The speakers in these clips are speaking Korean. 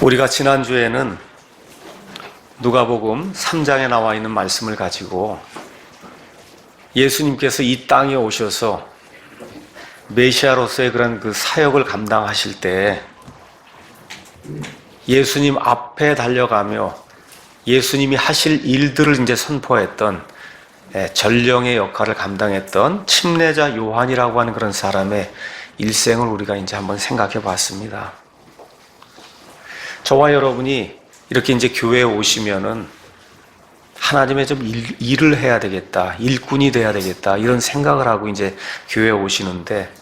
우리가 지난주에는 누가복음 3장에 나와 있는 말씀을 가지고 예수님께서 이 땅에 오셔서 메시아로서의 그런 그 사역을 감당하실 때 예수님 앞에 달려가며 예수님이 하실 일들을 이제 선포했던 전령의 역할을 감당했던 침례자 요한이라고 하는 그런 사람의 일생을 우리가 이제 한번 생각해 봤습니다. 저와 여러분이 이렇게 이제 교회에 오시면은 하나님의 좀 일을 해야 되겠다, 일꾼이 돼야 되겠다, 이런 생각을 하고 이제 교회에 오시는데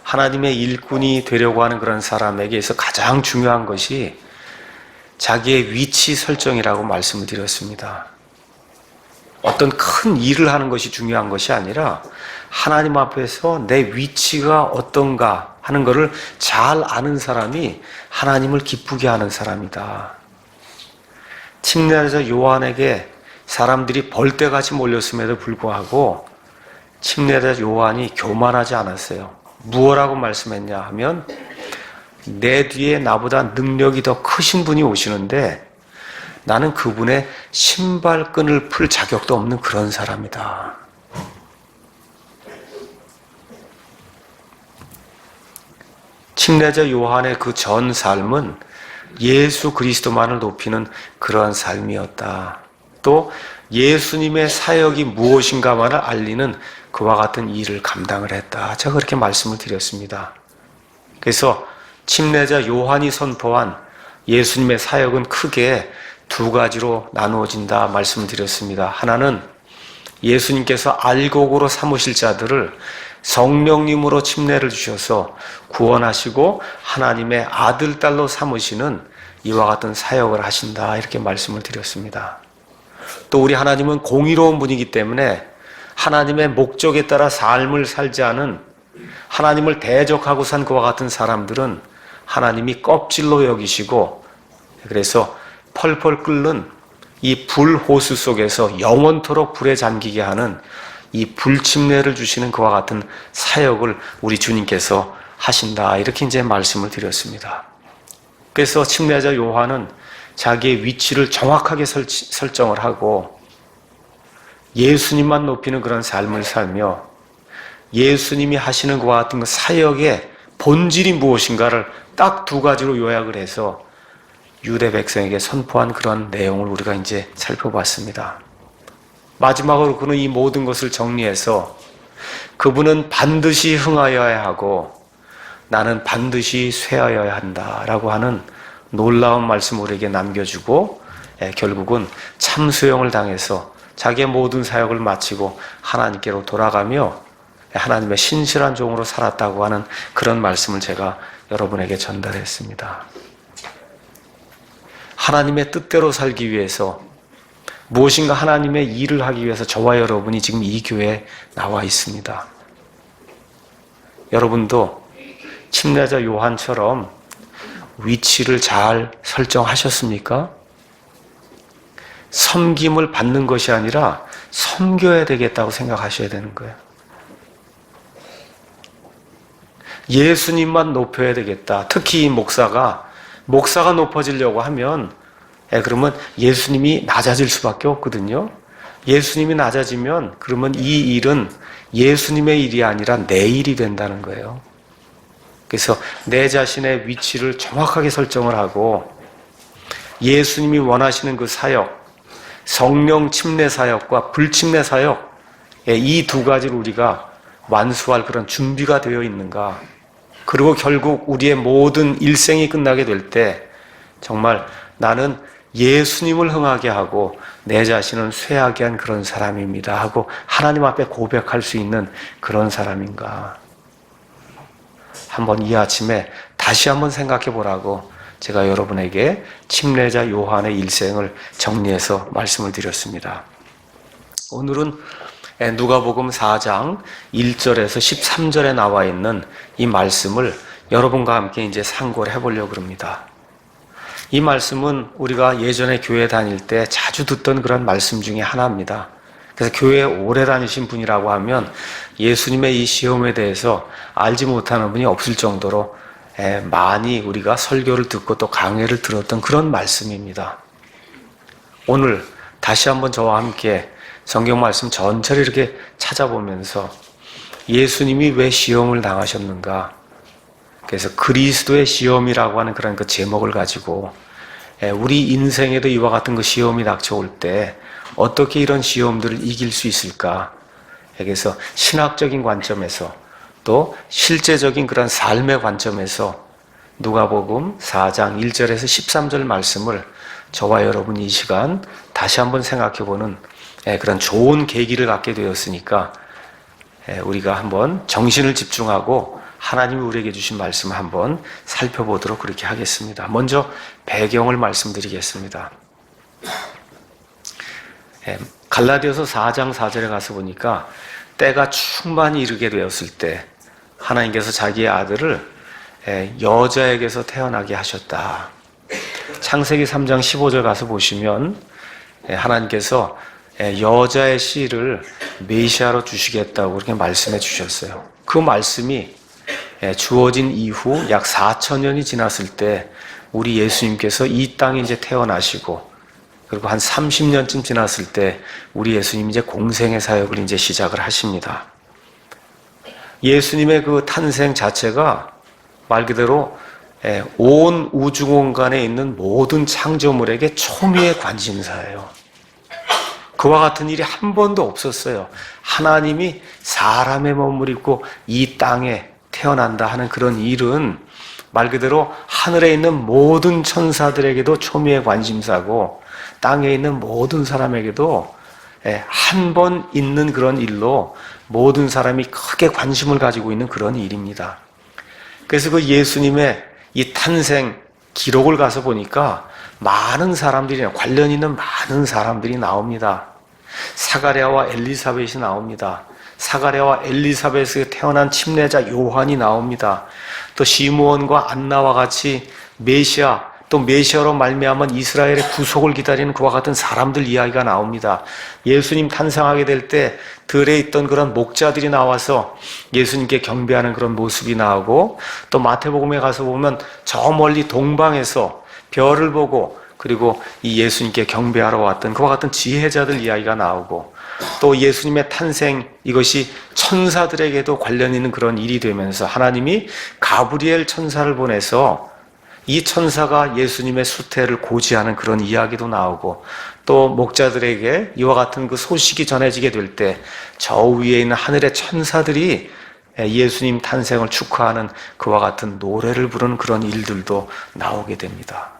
하나님의 일꾼이 되려고 하는 그런 사람에게서 가장 중요한 것이 자기의 위치 설정이라고 말씀을 드렸습니다. 어떤 큰 일을 하는 것이 중요한 것이 아니라 하나님 앞에서 내 위치가 어떤가 하는 것을 잘 아는 사람이 하나님을 기쁘게 하는 사람이다. 침례자 요한에게 사람들이 벌떼같이 몰렸음에도 불구하고 침례자 요한이 교만하지 않았어요. 무엇라고 말씀했냐 하면 내 뒤에 나보다 능력이 더 크신 분이 오시는데 나는 그분의 신발끈을 풀 자격도 없는 그런 사람이다. 침례자 요한의 그 전 삶은 예수 그리스도만을 높이는 그러한 삶이었다. 또 예수님의 사역이 무엇인가만을 알리는 그와 같은 일을 감당을 했다. 제가 그렇게 말씀을 드렸습니다. 그래서 침례자 요한이 선포한 예수님의 사역은 크게 두 가지로 나누어진다 말씀을 드렸습니다. 하나는 예수님께서 알곡으로 삼으실 자들을 성령님으로 침례를 주셔서 구원하시고 하나님의 아들, 딸로 삼으시는 이와 같은 사역을 하신다, 이렇게 말씀을 드렸습니다. 또 우리 하나님은 공의로운 분이기 때문에 하나님의 목적에 따라 삶을 살지 않은 하나님을 대적하고 산 그와 같은 사람들은 하나님이 껍질로 여기시고 그래서 펄펄 끓는 이 불호수 속에서 영원토록 불에 잠기게 하는 이 불침례를 주시는 그와 같은 사역을 우리 주님께서 하신다, 이렇게 이제 말씀을 드렸습니다. 그래서 침례자 요한은 자기의 위치를 정확하게 설정을 하고 예수님만 높이는 그런 삶을 살며 예수님이 하시는 그와 같은 그 사역의 본질이 무엇인가를 딱 두 가지로 요약을 해서 유대 백성에게 선포한 그런 내용을 우리가 이제 살펴봤습니다. 마지막으로 그는 이 모든 것을 정리해서 그분은 반드시 흥하여야 하고 나는 반드시 쇠하여야 한다라고 하는 놀라운 말씀을 우리에게 남겨주고 결국은 참수형을 당해서 자기의 모든 사역을 마치고 하나님께로 돌아가며 하나님의 신실한 종으로 살았다고 하는 그런 말씀을 제가 여러분에게 전달했습니다. 하나님의 뜻대로 살기 위해서 무엇인가 하나님의 일을 하기 위해서 저와 여러분이 지금 이 교회에 나와 있습니다. 여러분도 침례자 요한처럼 위치를 잘 설정하셨습니까? 섬김을 받는 것이 아니라 섬겨야 되겠다고 생각하셔야 되는 거예요. 예수님만 높여야 되겠다. 특히 이 목사가 높아지려고 하면 그러면 예수님이 낮아질 수밖에 없거든요. 예수님이 낮아지면 그러면 이 일은 예수님의 일이 아니라 내 일이 된다는 거예요. 그래서 내 자신의 위치를 정확하게 설정을 하고 예수님이 원하시는 그 사역, 성령 침례 사역과 불침례 사역, 이 두 가지를 우리가 완수할 그런 준비가 되어 있는가. 그리고 결국 우리의 모든 일생이 끝나게 될 때 정말 나는 예수님을 흥하게 하고 내 자신을 쇠하게 한 그런 사람입니다 하고 하나님 앞에 고백할 수 있는 그런 사람인가. 한번 이 아침에 다시 한번 생각해 보라고 제가 여러분에게 침례자 요한의 일생을 정리해서 말씀을 드렸습니다. 오늘은 누가복음 4장 1절에서 13절에 나와 있는 이 말씀을 여러분과 함께 이제 상고를 해보려고 합니다. 이 말씀은 우리가 예전에 교회 다닐 때 자주 듣던 그런 말씀 중에 하나입니다. 그래서 교회에 오래 다니신 분이라고 하면 예수님의 이 시험에 대해서 알지 못하는 분이 없을 정도로 많이 우리가 설교를 듣고 또 강해를 들었던 그런 말씀입니다. 오늘 다시 한번 저와 함께 성경 말씀 전체를 이렇게 찾아보면서 예수님이 왜 시험을 당하셨는가? 그래서 그리스도의 시험이라고 하는 그런 그 제목을 가지고 우리 인생에도 이와 같은 그 시험이 닥쳐올 때 어떻게 이런 시험들을 이길 수 있을까? 그래서 신학적인 관점에서 또 실제적인 그런 삶의 관점에서 누가복음 4장 1절에서 13절 말씀을 저와 여러분 이 시간 다시 한번 생각해보는 그런 좋은 계기를 갖게 되었으니까 우리가 한번 정신을 집중하고 하나님이 우리에게 주신 말씀을 한번 살펴보도록 그렇게 하겠습니다. 먼저 배경을 말씀드리겠습니다. 갈라디아서 4장 4절에 가서 보니까 때가 충만히 이르게 되었을 때 하나님께서 자기의 아들을 여자에게서 태어나게 하셨다. 창세기 3장 15절 가서 보시면 하나님께서 여자의 씨를 메시아로 주시겠다고 그렇게 말씀해 주셨어요. 그 말씀이 주어진 이후 약 4,000년이 지났을 때 우리 예수님께서 이 땅에 이제 태어나시고 그리고 한 30년쯤 지났을 때 우리 예수님이 이제 공생의 사역을 이제 시작을 하십니다. 예수님의 그 탄생 자체가 말 그대로 온 우주 공간에 있는 모든 창조물에게 초미의 관심사예요. 그와 같은 일이 한 번도 없었어요. 하나님이 사람의 몸을 입고 이 땅에 태어난다 하는 그런 일은 말 그대로 하늘에 있는 모든 천사들에게도 초미의 관심사고 땅에 있는 모든 사람에게도 한 번 있는 그런 일로 모든 사람이 크게 관심을 가지고 있는 그런 일입니다. 그래서 그 예수님의 이 탄생 기록을 가서 보니까 많은 사람들이 관련 있는 많은 사람들이 나옵니다. 사가랴와 엘리사벳이 나옵니다. 사가랴와 엘리사벳에서 태어난 침례자 요한이 나옵니다. 또 시므온과 안나와 같이 메시아 또 메시아로 말미암은 이스라엘의 구속을 기다리는 그와 같은 사람들 이야기가 나옵니다. 예수님 탄생하게 될 때 들에 있던 그런 목자들이 나와서 예수님께 경배하는 그런 모습이 나오고 또 마태복음에 가서 보면 저 멀리 동방에서 별을 보고 그리고 이 예수님께 경배하러 왔던 그와 같은 지혜자들 이야기가 나오고 또 예수님의 탄생 이것이 천사들에게도 관련 있는 그런 일이 되면서 하나님이 가브리엘 천사를 보내서 이 천사가 예수님의 수태를 고지하는 그런 이야기도 나오고 또 목자들에게 이와 같은 그 소식이 전해지게 될 때 저 위에 있는 하늘의 천사들이 예수님 탄생을 축하하는 그와 같은 노래를 부르는 그런 일들도 나오게 됩니다.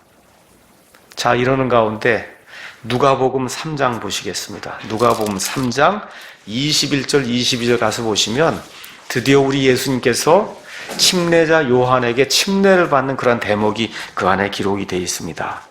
자, 이러는 가운데 누가복음 3장 보시겠습니다. 누가복음 3장 21절 22절 가서 보시면 드디어 우리 예수님께서 침례자 요한에게 침례를 받는 그런 대목이 그 안에 기록이 되어 있습니다.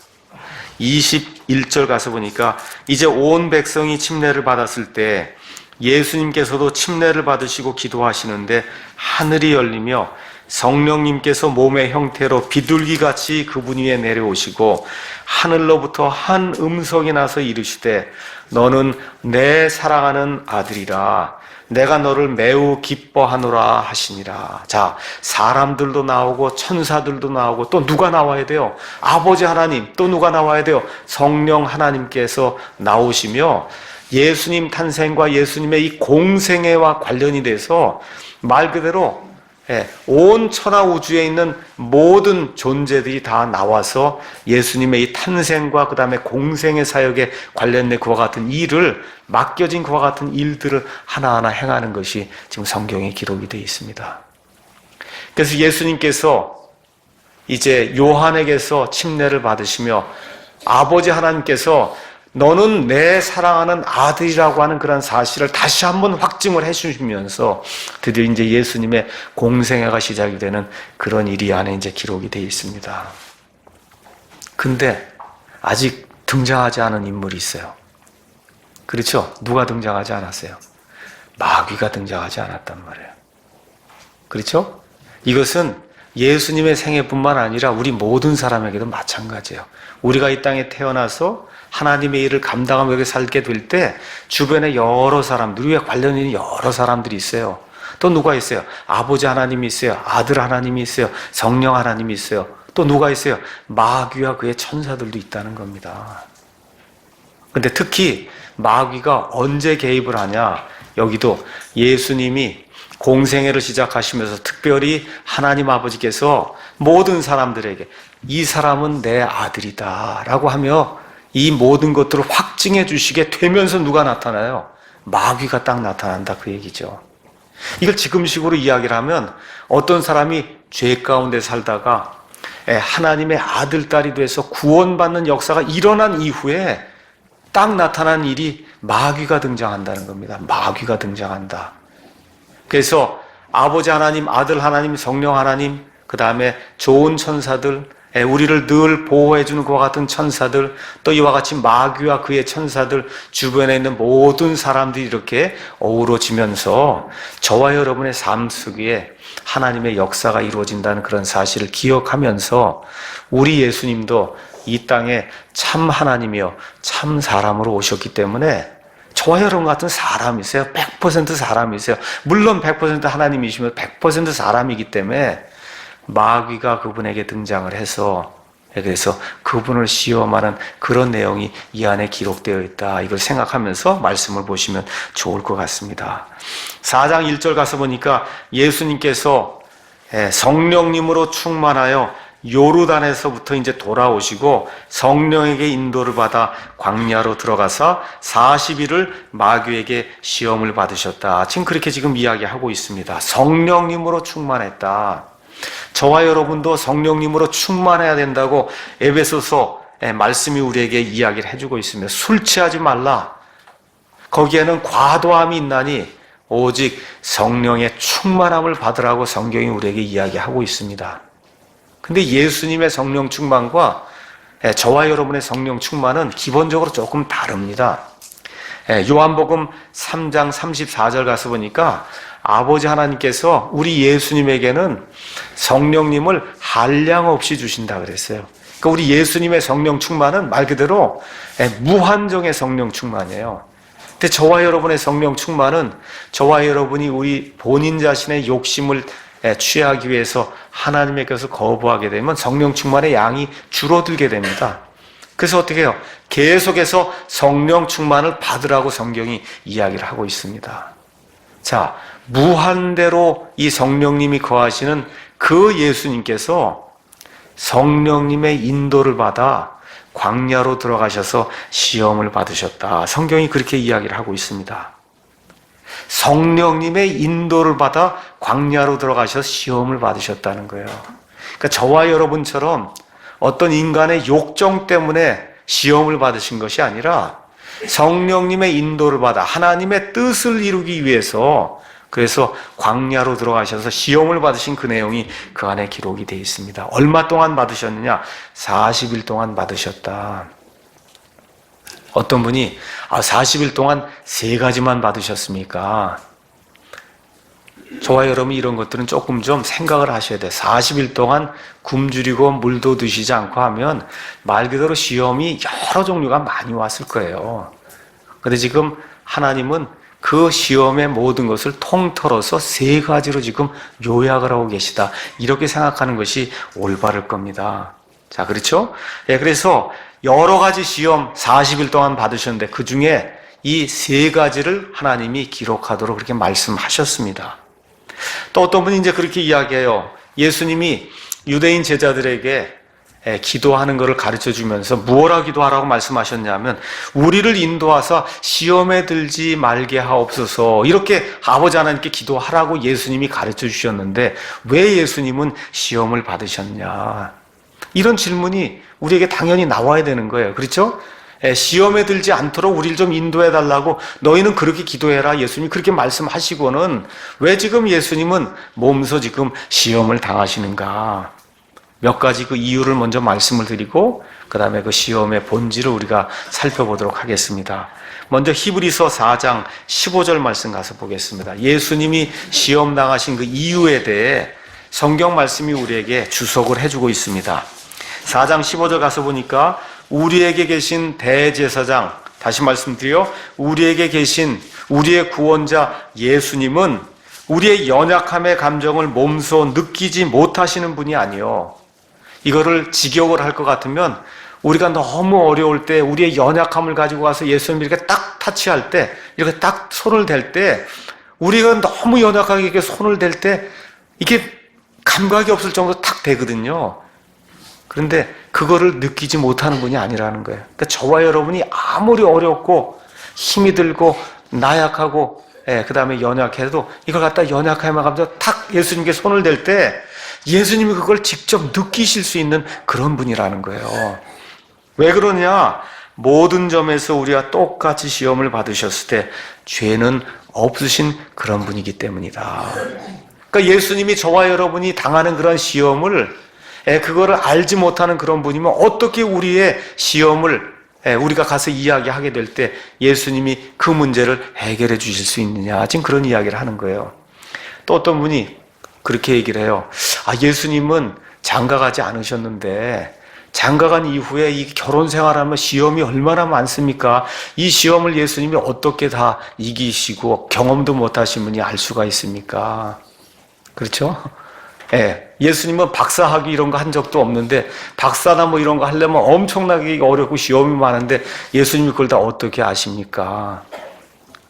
21절 가서 보니까 이제 온 백성이 침례를 받았을 때 예수님께서도 침례를 받으시고 기도하시는데 하늘이 열리며 성령님께서 몸의 형태로 비둘기같이 그분 위에 내려오시고 하늘로부터 한 음성이 나서 이르시되 너는 내 사랑하는 아들이라 내가 너를 매우 기뻐하노라 하시니라. 자, 사람들도 나오고 천사들도 나오고 또 누가 나와야 돼요? 아버지 하나님. 또 누가 나와야 돼요? 성령 하나님께서 나오시며 예수님 탄생과 예수님의 이 공생애와 관련이 돼서 말 그대로 온 천하 우주에 있는 모든 존재들이 다 나와서 예수님의 이 탄생과 그 다음에 공생의 사역에 관련된 그와 같은 일을 맡겨진 그와 같은 일들을 하나하나 행하는 것이 지금 성경에 기록이 되어 있습니다. 그래서 예수님께서 이제 요한에게서 침례를 받으시며 아버지 하나님께서 너는 내 사랑하는 아들이라고 하는 그런 사실을 다시 한번 확증을 해주시면서 드디어 이제 예수님의 공생애가 시작이 되는 그런 일이 안에 이제 기록이 되어 있습니다. 근데 아직 등장하지 않은 인물이 있어요. 그렇죠? 누가 등장하지 않았어요? 마귀가 등장하지 않았단 말이에요. 그렇죠? 이것은 예수님의 생애뿐만 아니라 우리 모든 사람에게도 마찬가지예요. 우리가 이 땅에 태어나서 하나님의 일을 감당하며 여기 살게 될 때 주변에 여러 사람들, 우리와 관련 있는 여러 사람들이 있어요. 또 누가 있어요? 아버지 하나님이 있어요. 아들 하나님이 있어요. 성령 하나님이 있어요. 또 누가 있어요? 마귀와 그의 천사들도 있다는 겁니다. 근데 특히 마귀가 언제 개입을 하냐? 여기도 예수님이 공생애를 시작하시면서 특별히 하나님 아버지께서 모든 사람들에게 이 사람은 내 아들이다 라고 하며 이 모든 것들을 확증해 주시게 되면서 누가 나타나요? 마귀가 딱 나타난다 그 얘기죠. 이걸 지금식으로 이야기를 하면 어떤 사람이 죄 가운데 살다가 하나님의 아들, 딸이 돼서 구원받는 역사가 일어난 이후에 딱 나타난 일이 마귀가 등장한다는 겁니다. 마귀가 등장한다. 그래서 아버지 하나님, 아들 하나님, 성령 하나님, 그 다음에 좋은 천사들, 우리를 늘 보호해주는 그와 같은 천사들, 또 이와 같이 마귀와 그의 천사들, 주변에 있는 모든 사람들이 이렇게 어우러지면서 저와 여러분의 삶 속에 하나님의 역사가 이루어진다는 그런 사실을 기억하면서 우리 예수님도 이 땅에 참 하나님이요 참 사람으로 오셨기 때문에 저와 여러분 같은 사람이세요. 100% 사람이세요. 물론 100% 하나님이시면 100% 사람이기 때문에 마귀가 그분에게 등장을 해서 그래서 그분을 시험하는 그런 내용이 이 안에 기록되어 있다. 이걸 생각하면서 말씀을 보시면 좋을 것 같습니다. 4장 1절 가서 보니까 예수님께서 성령님으로 충만하여 요르단에서부터 이제 돌아오시고 성령에게 인도를 받아 광야로 들어가서 40일을 마귀에게 시험을 받으셨다. 지금 그렇게 지금 이야기하고 있습니다. 성령님으로 충만했다. 저와 여러분도 성령님으로 충만해야 된다고 에베소서 말씀이 우리에게 이야기를 해주고 있습니다. 술 취하지 말라. 거기에는 과도함이 있나니 오직 성령의 충만함을 받으라고 성경이 우리에게 이야기하고 있습니다. 근데 예수님의 성령 충만과 저와 여러분의 성령 충만은 기본적으로 조금 다릅니다. 요한복음 3장 34절 가서 보니까 아버지 하나님께서 우리 예수님에게는 성령님을 한량 없이 주신다 그랬어요. 그러니까 우리 예수님의 성령 충만은 말 그대로 무한정의 성령 충만이에요. 근데 저와 여러분의 성령 충만은 저와 여러분이 우리 본인 자신의 욕심을 취하기 위해서 하나님의 것을 거부하게 되면 성령 충만의 양이 줄어들게 됩니다. 그래서 어떻게 해요? 계속해서 성령 충만을 받으라고 성경이 이야기를 하고 있습니다. 자, 무한대로 이 성령님이 거하시는 그 예수님께서 성령님의 인도를 받아 광야로 들어가셔서 시험을 받으셨다. 성경이 그렇게 이야기를 하고 있습니다. 성령님의 인도를 받아 광야로 들어가셔서 시험을 받으셨다는 거예요. 그러니까 저와 여러분처럼 어떤 인간의 욕정 때문에 시험을 받으신 것이 아니라 성령님의 인도를 받아 하나님의 뜻을 이루기 위해서 그래서 광야로 들어가셔서 시험을 받으신 그 내용이 그 안에 기록이 되어 있습니다. 얼마 동안 받으셨느냐? 40일 동안 받으셨다. 어떤 분이 40일 동안 3가지만 받으셨습니까? 저와 여러분이 이런 것들은 조금 좀 생각을 하셔야 돼요. 40일 동안 굶주리고 물도 드시지 않고 하면 말 그대로 시험이 여러 종류가 많이 왔을 거예요. 그런데 지금 하나님은 그 시험의 모든 것을 통틀어서 3가지로 지금 요약을 하고 계시다. 이렇게 생각하는 것이 올바를 겁니다. 자, 그렇죠? 그래서 여러 가지 시험 40일 동안 받으셨는데 그 중에 이 3가지를 하나님이 기록하도록 그렇게 말씀하셨습니다. 또 어떤 분이 이제 그렇게 이야기해요. 예수님이 유대인 제자들에게 기도하는 것을 가르쳐 주면서 무엇라 기도하라고 말씀하셨냐면 우리를 인도하사 시험에 들지 말게 하옵소서 이렇게 아버지 하나님께 기도하라고 예수님이 가르쳐 주셨는데 왜 예수님은 시험을 받으셨냐? 이런 질문이 우리에게 당연히 나와야 되는 거예요. 그렇죠? 시험에 들지 않도록 우리를 좀 인도해 달라고 너희는 그렇게 기도해라 예수님이 그렇게 말씀하시고는 왜 지금 예수님은 몸소 지금 시험을 당하시는가? 몇 가지 그 이유를 먼저 말씀을 드리고 그 다음에 그 시험의 본질을 우리가 살펴보도록 하겠습니다. 먼저 히브리서 4장 15절 말씀 가서 보겠습니다. 예수님이 시험 당하신 그 이유에 대해 성경 말씀이 우리에게 주석을 해주고 있습니다. 4장 15절 가서 보니까 우리에게 계신 대제사장, 다시 말씀드려 우리에게 계신 우리의 구원자 예수님은 우리의 연약함의 감정을 몸소 느끼지 못하시는 분이 아니요. 이거를 직역을 할 것 같으면 우리가 너무 어려울 때 우리의 연약함을 가지고 와서 예수님 이렇게 딱 타치할 때, 이렇게 딱 손을 댈 때, 우리가 너무 연약하게 이렇게 손을 댈 때 이게 감각이 없을 정도로 탁 되거든요. 그런데 그거를 느끼지 못하는 분이 아니라는 거예요. 그러니까 저와 여러분이 아무리 어렵고 힘이 들고 나약하고 그 다음에 연약해도 이걸 갖다 연약함을 가면서 탁 예수님께 손을 댈 때 예수님이 그걸 직접 느끼실 수 있는 그런 분이라는 거예요. 왜 그러냐? 모든 점에서 우리가 똑같이 시험을 받으셨을 때 죄는 없으신 그런 분이기 때문이다. 그러니까 예수님이 저와 여러분이 당하는 그런 시험을 그거를 알지 못하는 그런 분이면 어떻게 우리의 시험을 우리가 가서 이야기하게 될 때 예수님이 그 문제를 해결해 주실 수 있느냐, 지금 그런 이야기를 하는 거예요. 또 어떤 분이 그렇게 얘기를 해요. 예수님은 장가가지 않으셨는데 장가간 이후에 이 결혼 생활하면 시험이 얼마나 많습니까? 이 시험을 예수님이 어떻게 다 이기시고 경험도 못하신 분이 알 수가 있습니까? 그렇죠? 예수님은 박사학위 이런 거 한 적도 없는데 박사나 뭐 이런 거 하려면 엄청나게 어렵고 시험이 많은데 예수님이 그걸 다 어떻게 아십니까?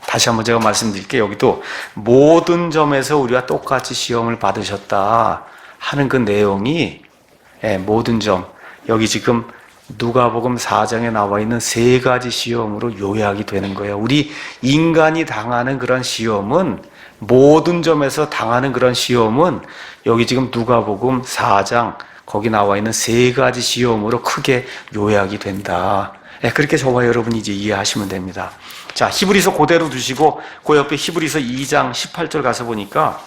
다시 한번 제가 말씀드릴게요. 여기도 모든 점에서 우리가 똑같이 시험을 받으셨다 하는 그 내용이 모든 점, 여기 지금 누가복음 4장에 나와 있는 세 가지 시험으로 요약이 되는 거예요. 우리 인간이 당하는 그런 시험은, 모든 점에서 당하는 그런 시험은 여기 지금 누가복음 4장 거기 나와 있는 세 가지 시험으로 크게 요약이 된다. 그렇게 저와 여러분이 이제 이해하시면 됩니다. 자, 히브리서 그대로 두시고 그 옆에 히브리서 2장 18절 가서 보니까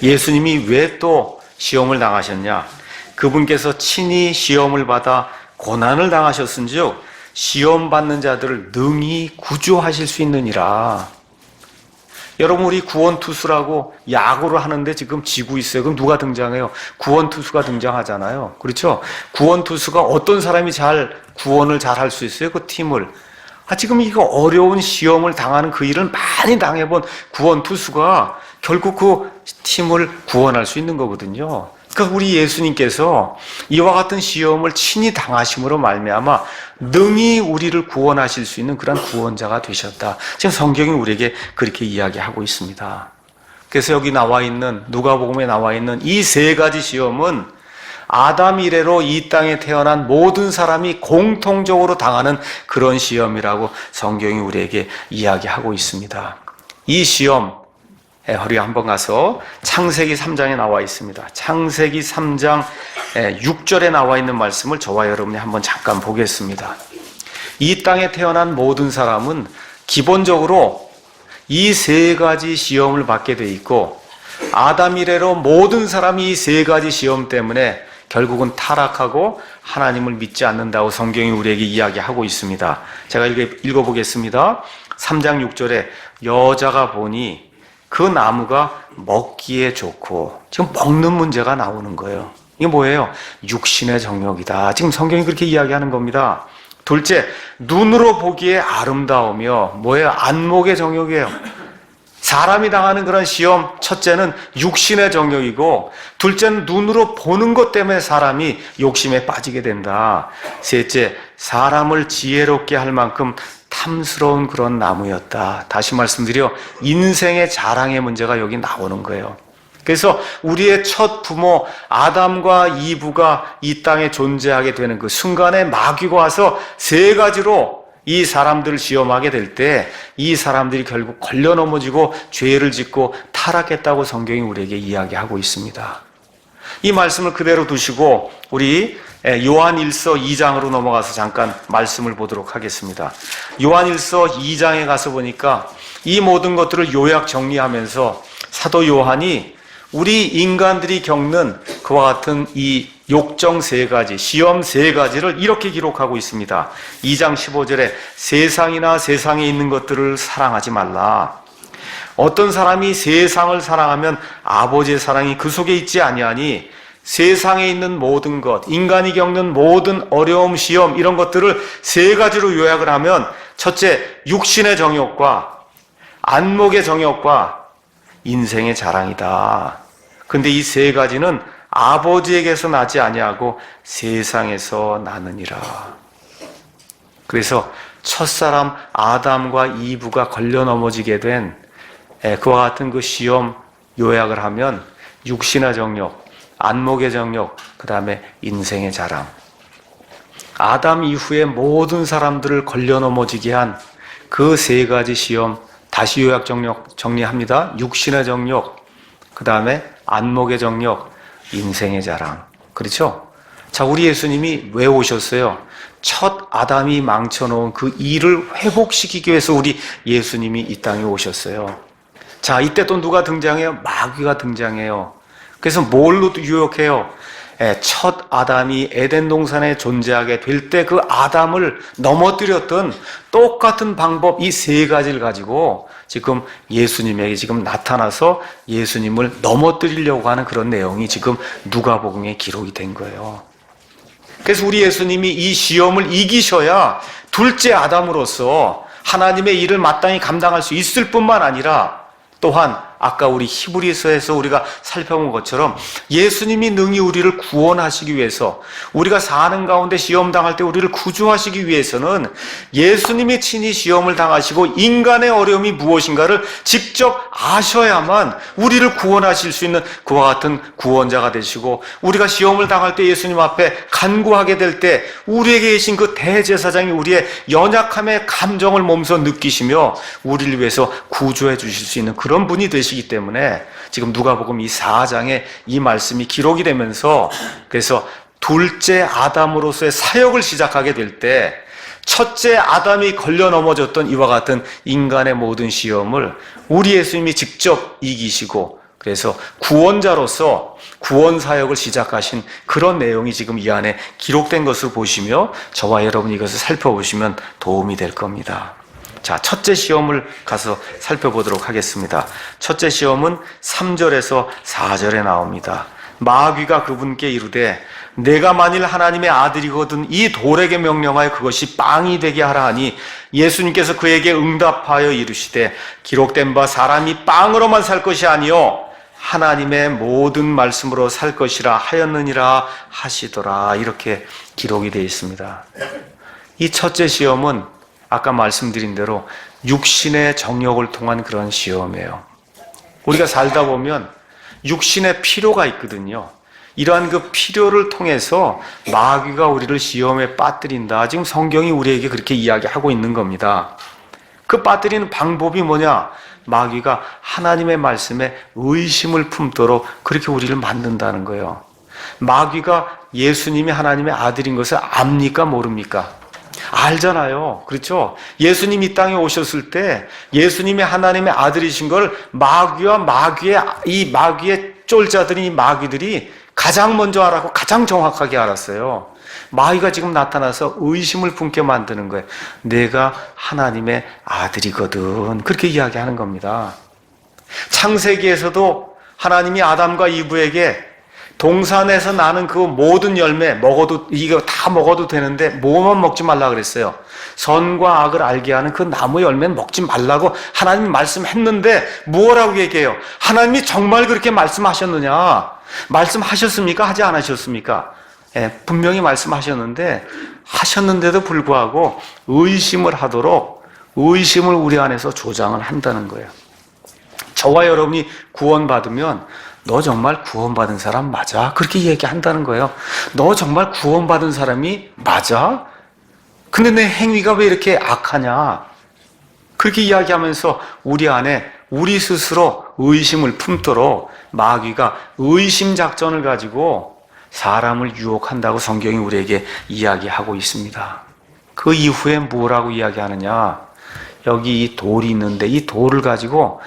예수님이 왜 또 시험을 당하셨냐? 그분께서 친히 시험을 받아 고난을 당하셨은즉 시험 받는 자들을 능히 구조하실 수 있느니라. 여러분, 우리 구원투수라고 야구를 하는데 지금 지고 있어요. 그럼 누가 등장해요? 구원투수가 등장하잖아요. 그렇죠? 구원투수가 어떤 사람이 구원을 잘 할 수 있어요? 그 팀을. 지금 이거 어려운 시험을 당하는 그 일을 많이 당해본 구원투수가 결국 그 팀을 구원할 수 있는 거거든요. 그러니까 우리 예수님께서 이와 같은 시험을 친히 당하심으로 말미암아 능히 우리를 구원하실 수 있는 그런 구원자가 되셨다. 지금 성경이 우리에게 그렇게 이야기하고 있습니다. 그래서 여기 나와 있는, 누가복음에 나와 있는 이 세 가지 시험은 아담 이래로 이 땅에 태어난 모든 사람이 공통적으로 당하는 그런 시험이라고 성경이 우리에게 이야기하고 있습니다. 이 시험, 우리 한번 가서 창세기 3장에 나와 있습니다. 창세기 3장 6절에 나와 있는 말씀을 저와 여러분이 한번 잠깐 보겠습니다. 이 땅에 태어난 모든 사람은 기본적으로 이 세 가지 시험을 받게 돼 있고, 아담 이래로 모든 사람이 이 세 가지 시험 때문에 결국은 타락하고 하나님을 믿지 않는다고 성경이 우리에게 이야기하고 있습니다. 제가 읽어보겠습니다. 3장 6절에 여자가 보니 그 나무가 먹기에 좋고, 지금 먹는 문제가 나오는 거예요. 이게 뭐예요? 육신의 정욕이다. 지금 성경이 그렇게 이야기하는 겁니다. 둘째, 눈으로 보기에 아름다우며, 뭐예요? 안목의 정욕이에요. 사람이 당하는 그런 시험, 첫째는 육신의 정욕이고, 둘째는 눈으로 보는 것 때문에 사람이 욕심에 빠지게 된다. 셋째, 사람을 지혜롭게 할 만큼 탐스러운 그런 나무였다. 다시 말씀드려, 인생의 자랑의 문제가 여기 나오는 거예요. 그래서 우리의 첫 부모 아담과 이브가 이 땅에 존재하게 되는 그 순간에 마귀가 와서 세 가지로 이 사람들을 시험하게 될 때 이 사람들이 결국 걸려 넘어지고 죄를 짓고 타락했다고 성경이 우리에게 이야기하고 있습니다. 이 말씀을 그대로 두시고 우리 요한일서 2장으로 넘어가서 잠깐 말씀을 보도록 하겠습니다. 요한일서 2장에 가서 보니까 이 모든 것들을 요약 정리하면서 사도 요한이 우리 인간들이 겪는 그와 같은 이 욕정 세 가지, 시험 세 가지를 이렇게 기록하고 있습니다. 2장 15절에 세상이나 세상에 있는 것들을 사랑하지 말라. 어떤 사람이 세상을 사랑하면 아버지의 사랑이 그 속에 있지 아니하니, 세상에 있는 모든 것, 인간이 겪는 모든 어려움, 시험 이런 것들을 세 가지로 요약을 하면, 첫째, 육신의 정욕과 안목의 정욕과 인생의 자랑이다. 근데 이 세 가지는 아버지에게서 나지 아니하고 세상에서 나느니라. 그래서 첫사람 아담과 이브가 걸려 넘어지게 된 그와 같은 그 시험 요약을 하면 육신의 정욕, 안목의 정욕, 그 다음에 인생의 자랑. 아담 이후에 모든 사람들을 걸려 넘어지게 한 그 세 가지 시험, 다시 요약 정리합니다. 육신의 정욕, 그 다음에 안목의 정욕, 인생의 자랑. 그렇죠? 자, 우리 예수님이 왜 오셨어요? 첫 아담이 망쳐놓은 그 일을 회복시키기 위해서 우리 예수님이 이 땅에 오셨어요. 자, 이때 또 누가 등장해요? 마귀가 등장해요. 그래서 뭘로 유혹해요? 첫 아담이 에덴 동산에 존재하게 될 때 그 아담을 넘어뜨렸던 똑같은 방법, 이 세 가지를 가지고 지금 예수님에게 지금 나타나서 예수님을 넘어뜨리려고 하는 그런 내용이 지금 누가복음에 기록이 된 거예요. 그래서 우리 예수님이 이 시험을 이기셔야 둘째 아담으로서 하나님의 일을 마땅히 감당할 수 있을 뿐만 아니라 또한 아까 우리 히브리서에서 우리가 살펴본 것처럼 예수님이 능히 우리를 구원하시기 위해서, 우리가 사는 가운데 시험 당할 때 우리를 구주하시기 위해서는 예수님이 친히 시험을 당하시고 인간의 어려움이 무엇인가를 직접 아셔야만 우리를 구원하실 수 있는 그와 같은 구원자가 되시고, 우리가 시험을 당할 때 예수님 앞에 간구하게 될 때 우리에게 계신 그 대제사장이 우리의 연약함의 감정을 몸소 느끼시며 우리를 위해서 구주해 주실 수 있는 그런 분이 되시기 때문에 지금 누가복음 이 4장에 이 말씀이 기록이 되면서, 그래서 둘째 아담으로서의 사역을 시작하게 될 때 첫째 아담이 걸려 넘어졌던 이와 같은 인간의 모든 시험을 우리 예수님이 직접 이기시고, 그래서 구원자로서 구원 사역을 시작하신 그런 내용이 지금 이 안에 기록된 것을 보시며 저와 여러분이 이것을 살펴보시면 도움이 될 겁니다. 자, 첫째 시험을 가서 살펴보도록 하겠습니다. 첫째 시험은 3절에서 4절에 나옵니다. 마귀가 그분께 이르되 내가 만일 하나님의 아들이거든 이 돌에게 명령하여 그것이 빵이 되게 하라 하니, 예수님께서 그에게 응답하여 이르시되 기록된 바 사람이 빵으로만 살 것이 아니요 하나님의 모든 말씀으로 살 것이라 하였느니라 하시더라. 이렇게 기록이 되어 있습니다. 이 첫째 시험은 아까 말씀드린 대로 육신의 정욕을 통한 그런 시험이에요. 우리가 살다 보면 육신의 필요가 있거든요. 이러한 그 필요를 통해서 마귀가 우리를 시험에 빠뜨린다. 지금 성경이 우리에게 그렇게 이야기하고 있는 겁니다. 그 빠뜨리는 방법이 뭐냐? 마귀가 하나님의 말씀에 의심을 품도록 그렇게 우리를 만든다는 거예요. 마귀가 예수님이 하나님의 아들인 것을 압니까? 모릅니까? 알잖아요. 그렇죠? 예수님이 이 땅에 오셨을 때 예수님이 하나님의 아들이신 걸 마귀와 마귀의 쫄자들이, 마귀들이 가장 먼저 알았고 가장 정확하게 알았어요. 마귀가 지금 나타나서 의심을 품게 만드는 거예요. 내가 하나님의 아들이거든. 그렇게 이야기하는 겁니다. 창세기에서도 하나님이 아담과 이브에게 동산에서 나는 그 모든 열매 먹어도, 이거 다 먹어도 되는데 뭐만 먹지 말라 그랬어요. 선과 악을 알게 하는 그 나무 열매는 먹지 말라고 하나님이 말씀했는데 뭐라고 얘기해요? 하나님이 정말 그렇게 말씀하셨느냐? 말씀하셨습니까? 하지 않으셨습니까? 분명히 말씀하셨는데, 하셨는데도 불구하고 의심을 하도록 의심을 우리 안에서 조장을 한다는 거예요. 저와 여러분이 구원받으면 너 정말 구원받은 사람 맞아? 그렇게 얘기한다는 거예요. 너 정말 구원받은 사람이 맞아? 근데 내 행위가 왜 이렇게 악하냐? 그렇게 이야기하면서 우리 안에 우리 스스로 의심을 품도록 마귀가 의심 작전을 가지고 사람을 유혹한다고 성경이 우리에게 이야기하고 있습니다. 그 이후에 뭐라고 이야기하느냐? 여기 이 돌이 있는데 이 돌을 가지고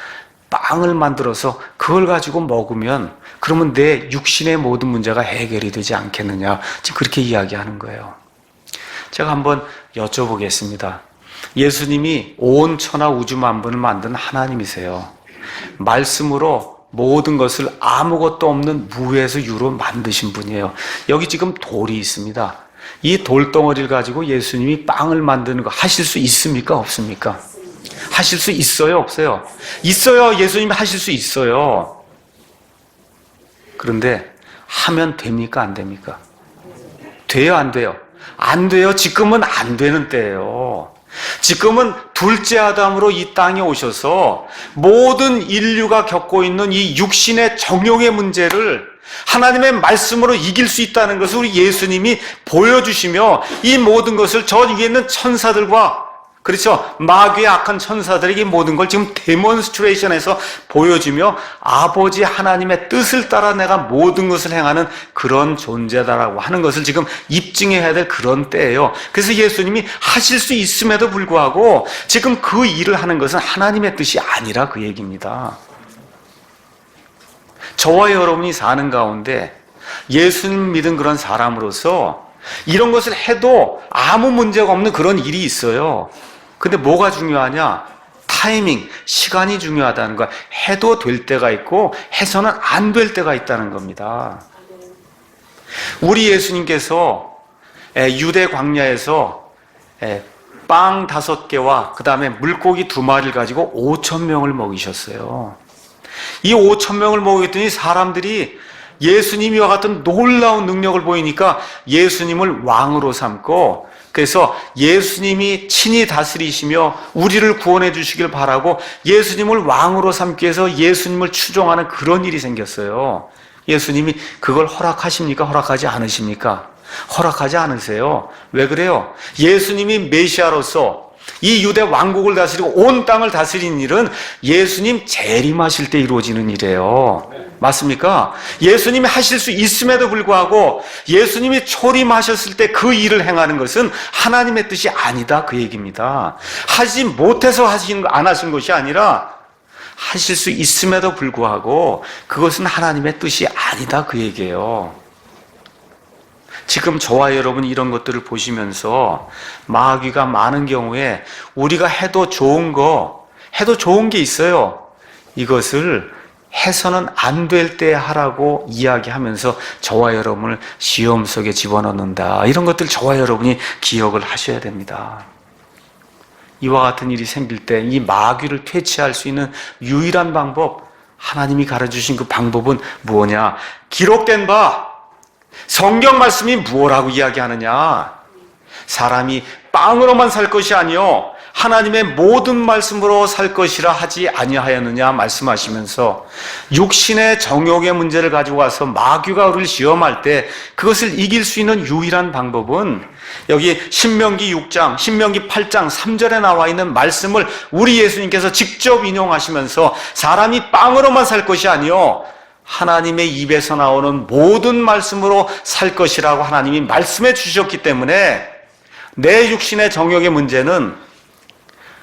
빵을 만들어서 그걸 가지고 먹으면 그러면 내 육신의 모든 문제가 해결이 되지 않겠느냐. 지금 그렇게 이야기하는 거예요. 제가 한번 여쭤보겠습니다. 예수님이 온 천하 우주 만물을 만든 하나님이세요. 말씀으로 모든 것을 아무것도 없는 무에서 유로 만드신 분이에요. 여기 지금 돌이 있습니다. 이 돌덩어리를 가지고 예수님이 빵을 만드는 거 하실 수 있습니까? 없습니까? 하실 수 있어요, 없어요? 있어요. 예수님이 하실 수 있어요. 그런데 하면 됩니까, 안 됩니까? 돼요, 안 돼요? 안 돼요. 지금은 안 되는 때예요. 지금은 둘째 아담으로 이 땅에 오셔서 모든 인류가 겪고 있는 이 육신의 정욕의 문제를 하나님의 말씀으로 이길 수 있다는 것을 우리 예수님이 보여주시며 이 모든 것을 저 위에 있는 천사들과 그렇죠. 마귀의 악한 천사들에게 모든 걸 지금 데몬스트레이션에서 보여주며 아버지 하나님의 뜻을 따라 내가 모든 것을 행하는 그런 존재다라고 하는 것을 지금 입증해야 될 그런 때예요. 그래서 예수님이 하실 수 있음에도 불구하고 지금 그 일을 하는 것은 하나님의 뜻이 아니라 그 얘기입니다. 저와 여러분이 사는 가운데 예수님 믿은 그런 사람으로서 이런 것을 해도 아무 문제가 없는 그런 일이 있어요. 근데 뭐가 중요하냐? 타이밍, 시간이 중요하다는 거야. 해도 될 때가 있고 해서는 안 될 때가 있다는 겁니다. 우리 예수님께서 유대 광야에서 빵 5개와 그 다음에 물고기 2마리를 가지고 5,000명을 먹이셨어요. 이 5,000명을 먹였더니 사람들이 예수님이와 같은 놀라운 능력을 보이니까 예수님을 왕으로 삼고 그래서 예수님이 친히 다스리시며 우리를 구원해 주시길 바라고 예수님을 왕으로 삼기 위해서 예수님을 추종하는 그런 일이 생겼어요. 예수님이 그걸 허락하십니까? 허락하지 않으십니까? 허락하지 않으세요. 왜 그래요? 예수님이 메시아로서 이 유대 왕국을 다스리고 온 땅을 다스리는 일은 예수님 재림하실 때 이루어지는 일이에요. 맞습니까? 예수님이 하실 수 있음에도 불구하고 예수님이 초림하셨을 때 그 일을 행하는 것은 하나님의 뜻이 아니다 그 얘기입니다. 하지 못해서 안 하신 것이 아니라 하실 수 있음에도 불구하고 그것은 하나님의 뜻이 아니다 그 얘기예요. 지금 저와 여러분이 이런 것들을 보시면서 마귀가 많은 경우에 우리가 해도 좋은 게 있어요. 이것을 해서는 안 될 때 하라고 이야기하면서 저와 여러분을 시험 속에 집어넣는다. 이런 것들 저와 여러분이 기억을 하셔야 됩니다. 이와 같은 일이 생길 때 이 마귀를 퇴치할 수 있는 유일한 방법, 하나님이 가르쳐주신 그 방법은 무엇이냐? 기록된 바 성경 말씀이 무엇라고 이야기하느냐? 사람이 빵으로만 살 것이 아니요 하나님의 모든 말씀으로 살 것이라 하지 아니하였느냐 말씀하시면서 육신의 정욕의 문제를 가지고 와서 마귀가 우리를 시험할 때 그것을 이길 수 있는 유일한 방법은 여기 신명기 6장, 신명기 8장 3절에 나와 있는 말씀을 우리 예수님께서 직접 인용하시면서 사람이 빵으로만 살 것이 아니요 하나님의 입에서 나오는 모든 말씀으로 살 것이라고 하나님이 말씀해 주셨기 때문에 내 육신의 정욕의 문제는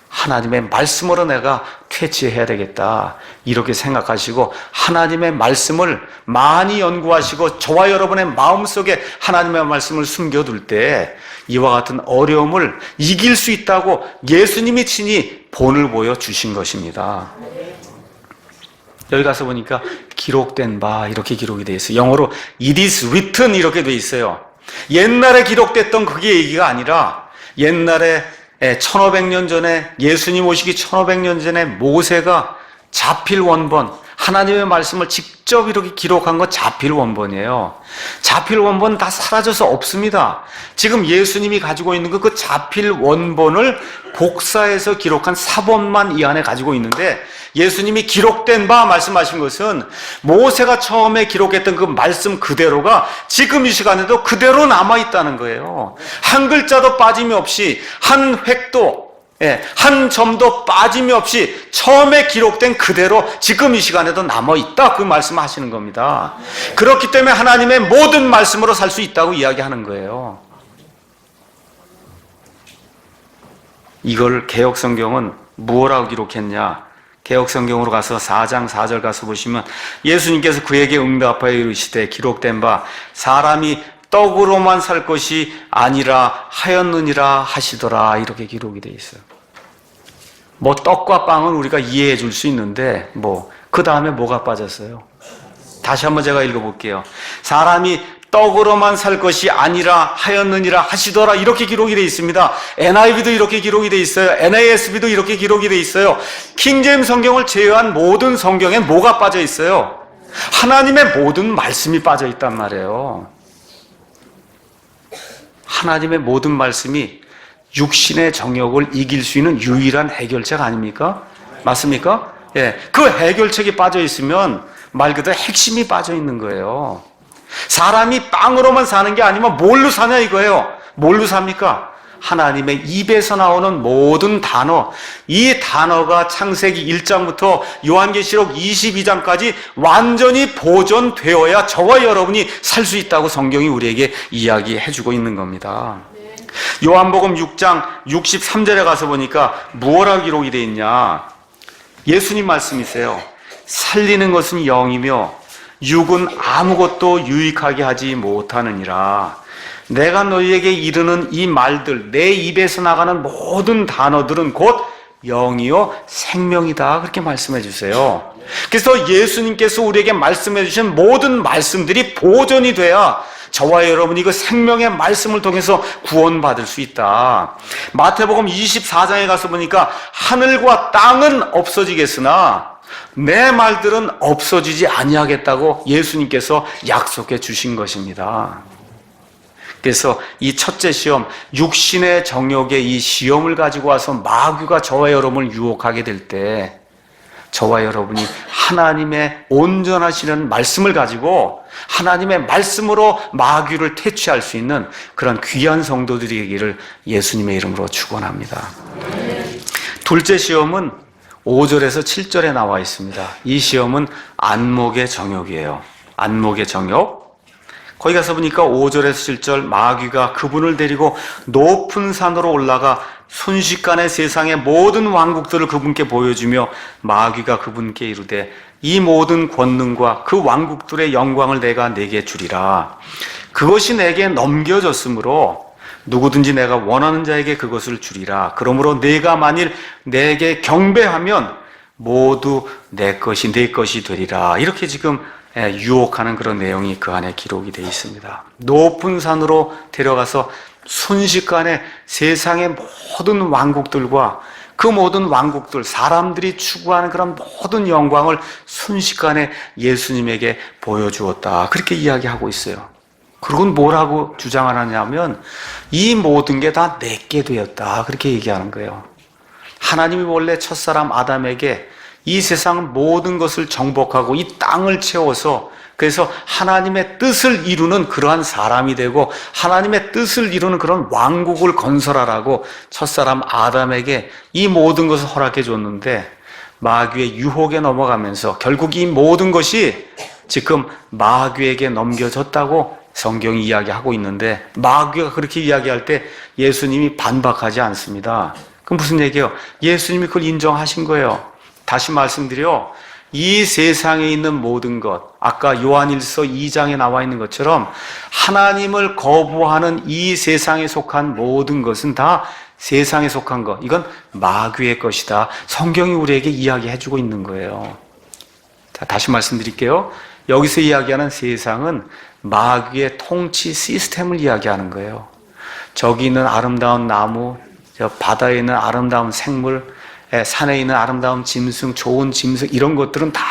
하나님의 말씀으로 내가 퇴치해야 되겠다 이렇게 생각하시고 하나님의 말씀을 많이 연구하시고 저와 여러분의 마음속에 하나님의 말씀을 숨겨둘 때 이와 같은 어려움을 이길 수 있다고 예수님이 친히 본을 보여주신 것입니다. 여기 가서 보니까 기록된 바 이렇게 기록이 되어 있어요. 영어로 It is written 이렇게 되어 있어요. 옛날에 기록됐던 그게 얘기가 아니라 옛날에 1500년 전에 예수님 오시기 1500년 전에 모세가 자필 원본 하나님의 말씀을 직접 이렇게 기록한 건 자필 원본이에요. 자필 원본 다 사라져서 없습니다. 지금 예수님이 가지고 있는 그 자필 원본을 복사해서 기록한 사본만 이 안에 가지고 있는데 예수님이 기록된 바 말씀하신 것은 모세가 처음에 기록했던 그 말씀 그대로가 지금 이 시간에도 그대로 남아있다는 거예요. 한 글자도 빠짐이 없이 한 획도 한 점도 빠짐이 없이 처음에 기록된 그대로 지금 이 시간에도 남아있다 그 말씀하시는 겁니다. 그렇기 때문에 하나님의 모든 말씀으로 살 수 있다고 이야기하는 거예요. 이걸 개역성경은 무엇라고 기록했냐? 개역성경으로 가서 4장 4절 가서 보시면 예수님께서 그에게 응답하여 이르시되 기록된 바 사람이 떡으로만 살 것이 아니라 하였느니라 하시더라 이렇게 기록이 되어 있어요. 뭐 떡과 빵은 우리가 이해해 줄 수 있는데 그 다음에 뭐가 빠졌어요? 다시 한번 제가 읽어볼게요. 사람이 떡으로만 살 것이 아니라 하였느니라 하시더라. 이렇게 기록이 되어 있습니다. NIV도 이렇게 기록이 되어 있어요. NASB도 이렇게 기록이 되어 있어요. 킹제임스 성경을 제외한 모든 성경엔 뭐가 빠져 있어요? 하나님의 모든 말씀이 빠져 있단 말이에요. 하나님의 모든 말씀이 육신의 정욕을 이길 수 있는 유일한 해결책 아닙니까? 맞습니까? 예, 그 해결책이 빠져 있으면 말 그대로 핵심이 빠져 있는 거예요. 사람이 빵으로만 사는 게 아니면 뭘로 사냐 이거예요. 뭘로 삽니까? 하나님의 입에서 나오는 모든 단어, 이 단어가 창세기 1장부터 요한계시록 22장까지 완전히 보존되어야 저와 여러분이 살 수 있다고 성경이 우리에게 이야기해주고 있는 겁니다. 요한복음 6장 63절에 가서 보니까 무엇라고 기록이 되어 있냐? 예수님 말씀이세요. 살리는 것은 영이며 육은 아무것도 유익하게 하지 못하느니라. 내가 너희에게 이르는 이 말들, 내 입에서 나가는 모든 단어들은 곧 영이요 생명이다. 그렇게 말씀해 주세요. 그래서 예수님께서 우리에게 말씀해 주신 모든 말씀들이 보존이 돼야 저와 여러분이 그 생명의 말씀을 통해서 구원받을 수 있다. 마태복음 24장에 가서 보니까 하늘과 땅은 없어지겠으나 내 말들은 없어지지 아니하겠다고 예수님께서 약속해 주신 것입니다. 그래서 이 첫째 시험, 육신의 정욕의 이 시험을 가지고 와서 마귀가 저와 여러분을 유혹하게 될 때 저와 여러분이 하나님의 온전하시는 말씀을 가지고 하나님의 말씀으로 마귀를 퇴치할 수 있는 그런 귀한 성도들이 되기를 예수님의 이름으로 축원합니다. 둘째 시험은 5절에서 7절에 나와 있습니다. 이 시험은 안목의 정욕이에요. 안목의 정욕. 거기 가서 보니까 5절에서 7절 마귀가 그분을 데리고 높은 산으로 올라가 순식간에 세상의 모든 왕국들을 그분께 보여주며 마귀가 그분께 이르되 이 모든 권능과 그 왕국들의 영광을 내가 내게 주리라. 그것이 내게 넘겨졌으므로 누구든지 내가 원하는 자에게 그것을 주리라. 그러므로 내가 만일 내게 경배하면 모두 내 것이 되리라. 이렇게 지금 유혹하는 그런 내용이 그 안에 기록이 되어 있습니다. 높은 산으로 데려가서 순식간에 세상의 모든 왕국들과 그 모든 왕국들, 사람들이 추구하는 그런 모든 영광을 순식간에 예수님에게 보여주었다. 그렇게 이야기하고 있어요. 그리고 뭐라고 주장을 하냐면 이 모든 게 다 내게 되었다. 그렇게 얘기하는 거예요. 하나님이 원래 첫사람 아담에게 이 세상 모든 것을 정복하고 이 땅을 채워서 그래서 하나님의 뜻을 이루는 그러한 사람이 되고 하나님의 뜻을 이루는 그런 왕국을 건설하라고 첫사람 아담에게 이 모든 것을 허락해 줬는데 마귀의 유혹에 넘어가면서 결국 이 모든 것이 지금 마귀에게 넘겨졌다고 성경이 이야기하고 있는데 마귀가 그렇게 이야기할 때 예수님이 반박하지 않습니다. 그럼 무슨 얘기예요? 예수님이 그걸 인정하신 거예요. 다시 말씀드려 이 세상에 있는 모든 것, 아까 요한일서 2장에 나와 있는 것처럼 하나님을 거부하는 이 세상에 속한 모든 것은 다 세상에 속한 것, 이건 마귀의 것이다. 성경이 우리에게 이야기해주고 있는 거예요. 자, 다시 말씀드릴게요. 여기서 이야기하는 세상은 마귀의 통치 시스템을 이야기하는 거예요. 저기 있는 아름다운 나무, 저 바다에 있는 아름다운 생물, 산에 있는 아름다운 짐승, 좋은 짐승, 이런 것들은 다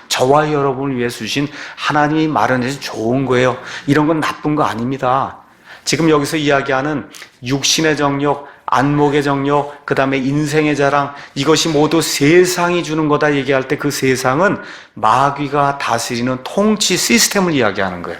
저와 여러분을 위해 주신 하나님이 마련해서 좋은 거예요. 이런 건 나쁜 거 아닙니다. 지금 여기서 이야기하는 육신의 정욕, 안목의 정욕, 그 다음에 인생의 자랑, 이것이 모두 세상이 주는 거다 얘기할 때 그 세상은 마귀가 다스리는 통치 시스템을 이야기하는 거예요.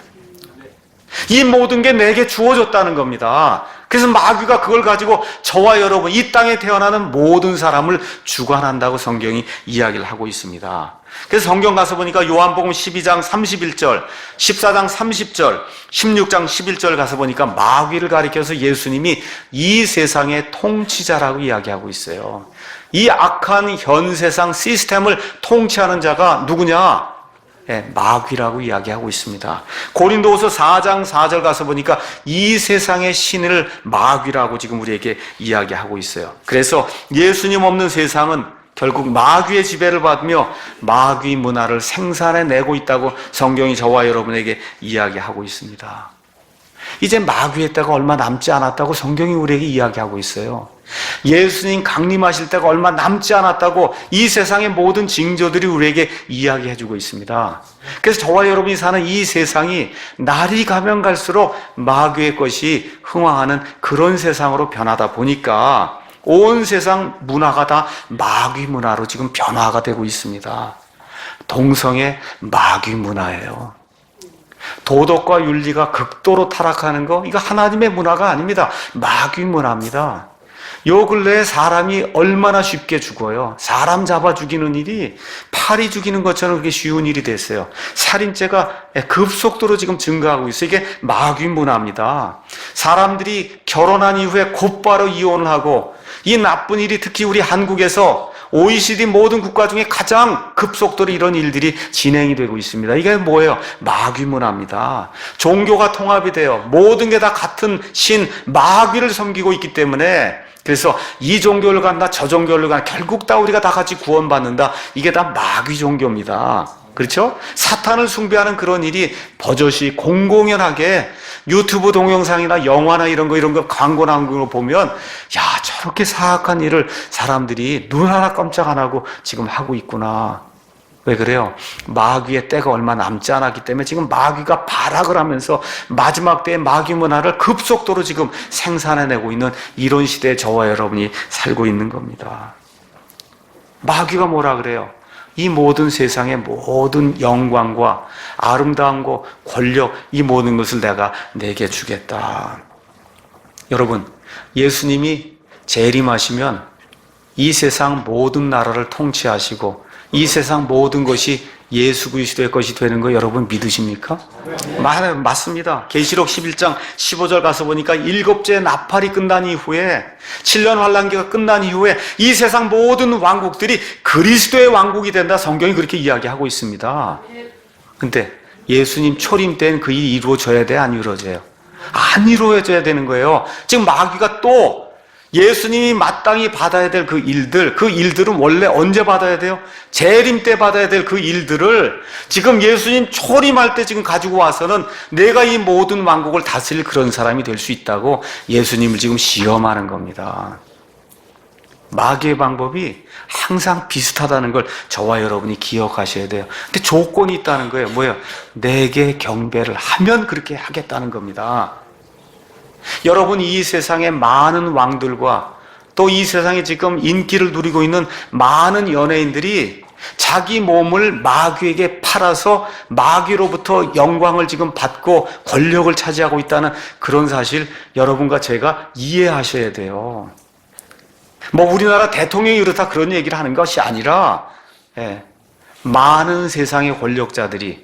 이 모든 게 내게 주어졌다는 겁니다. 그래서 마귀가 그걸 가지고 저와 여러분, 이 땅에 태어나는 모든 사람을 주관한다고 성경이 이야기를 하고 있습니다. 그래서 성경 가서 보니까 요한복음 12장 31절, 14장 30절, 16장 11절 가서 보니까 마귀를 가리켜서 예수님이 이 세상의 통치자라고 이야기하고 있어요. 이 악한 현 세상 시스템을 통치하는 자가 누구냐? 마귀라고 이야기하고 있습니다. 고린도후서 4장 4절 가서 보니까 이 세상의 신을 마귀라고 지금 우리에게 이야기하고 있어요. 그래서 예수님 없는 세상은 결국 마귀의 지배를 받으며 마귀 문화를 생산해내고 있다고 성경이 저와 여러분에게 이야기하고 있습니다. 이제 마귀의 때가 얼마 남지 않았다고 성경이 우리에게 이야기하고 있어요. 예수님 강림하실 때가 얼마 남지 않았다고 이 세상의 모든 징조들이 우리에게 이야기해주고 있습니다. 그래서 저와 여러분이 사는 이 세상이 날이 가면 갈수록 마귀의 것이 흥황하는 그런 세상으로 변하다 보니까 온 세상 문화가 다 마귀 문화로 지금 변화가 되고 있습니다. 동성애 마귀 문화예요. 도덕과 윤리가 극도로 타락하는 거, 이거 하나님의 문화가 아닙니다. 마귀 문화입니다. 요 근래에 사람이 얼마나 쉽게 죽어요. 사람 잡아 죽이는 일이 파리 죽이는 것처럼 그게 쉬운 일이 됐어요. 살인죄가 급속도로 지금 증가하고 있어요. 이게 마귀 문화입니다. 사람들이 결혼한 이후에 곧바로 이혼을 하고, 이 나쁜 일이 특히 우리 한국에서 OECD 모든 국가 중에 가장 급속도로 이런 일들이 진행이 되고 있습니다. 이게 뭐예요? 마귀 문화입니다. 종교가 통합이 돼요. 모든 게 다 같은 신 마귀를 섬기고 있기 때문에, 그래서 이 종교를 간다 저 종교를 간다 결국 다 우리가 다 같이 구원받는다. 이게 다 마귀 종교입니다. 그렇죠? 사탄을 숭배하는 그런 일이 버젓이 공공연하게 유튜브 동영상이나 영화나 이런 거 광고 나온 거 보면, 야, 저렇게 사악한 일을 사람들이 눈 하나 깜짝 안 하고 지금 하고 있구나. 왜 그래요? 마귀의 때가 얼마 남지 않았기 때문에 지금 마귀가 발악을 하면서 마지막 때의 마귀 문화를 급속도로 지금 생산해내고 있는 이런 시대에 저와 여러분이 살고 있는 겁니다. 마귀가 뭐라 그래요? 이 모든 세상의 모든 영광과 아름다움과 권력, 이 모든 것을 내가 내게 주겠다. 여러분, 예수님이 재림하시면 이 세상 모든 나라를 통치하시고 이 세상 모든 것이 예수 그리스도의 것이 되는 거 여러분 믿으십니까? 맞습니다. 계시록 11장 15절 가서 보니까 7째 나팔이 끝난 이후에 7년 환란기가 끝난 이후에 이 세상 모든 왕국들이 그리스도의 왕국이 된다. 성경이 그렇게 이야기하고 있습니다. 근데 예수님 초림 때는 그 일이 이루어져야 돼? 안 이루어져요? 안 이루어져야 되는 거예요. 지금 마귀가 또 예수님이 마땅히 받아야 될 그 일들은 원래 언제 받아야 돼요? 재림 때 받아야 될 그 일들을 지금 예수님 초림할 때 지금 가지고 와서는 내가 이 모든 왕국을 다스릴 그런 사람이 될 수 있다고 예수님을 지금 시험하는 겁니다. 마귀의 방법이 항상 비슷하다는 걸 저와 여러분이 기억하셔야 돼요. 근데 조건이 있다는 거예요. 뭐예요? 내게 경배를 하면 그렇게 하겠다는 겁니다. 여러분, 이 세상의 많은 왕들과 또 이 세상에 지금 인기를 누리고 있는 많은 연예인들이 자기 몸을 마귀에게 팔아서 마귀로부터 영광을 지금 받고 권력을 차지하고 있다는 그런 사실 여러분과 제가 이해하셔야 돼요. 뭐 우리나라 대통령이 그렇다 그런 얘기를 하는 것이 아니라, 많은 세상의 권력자들이,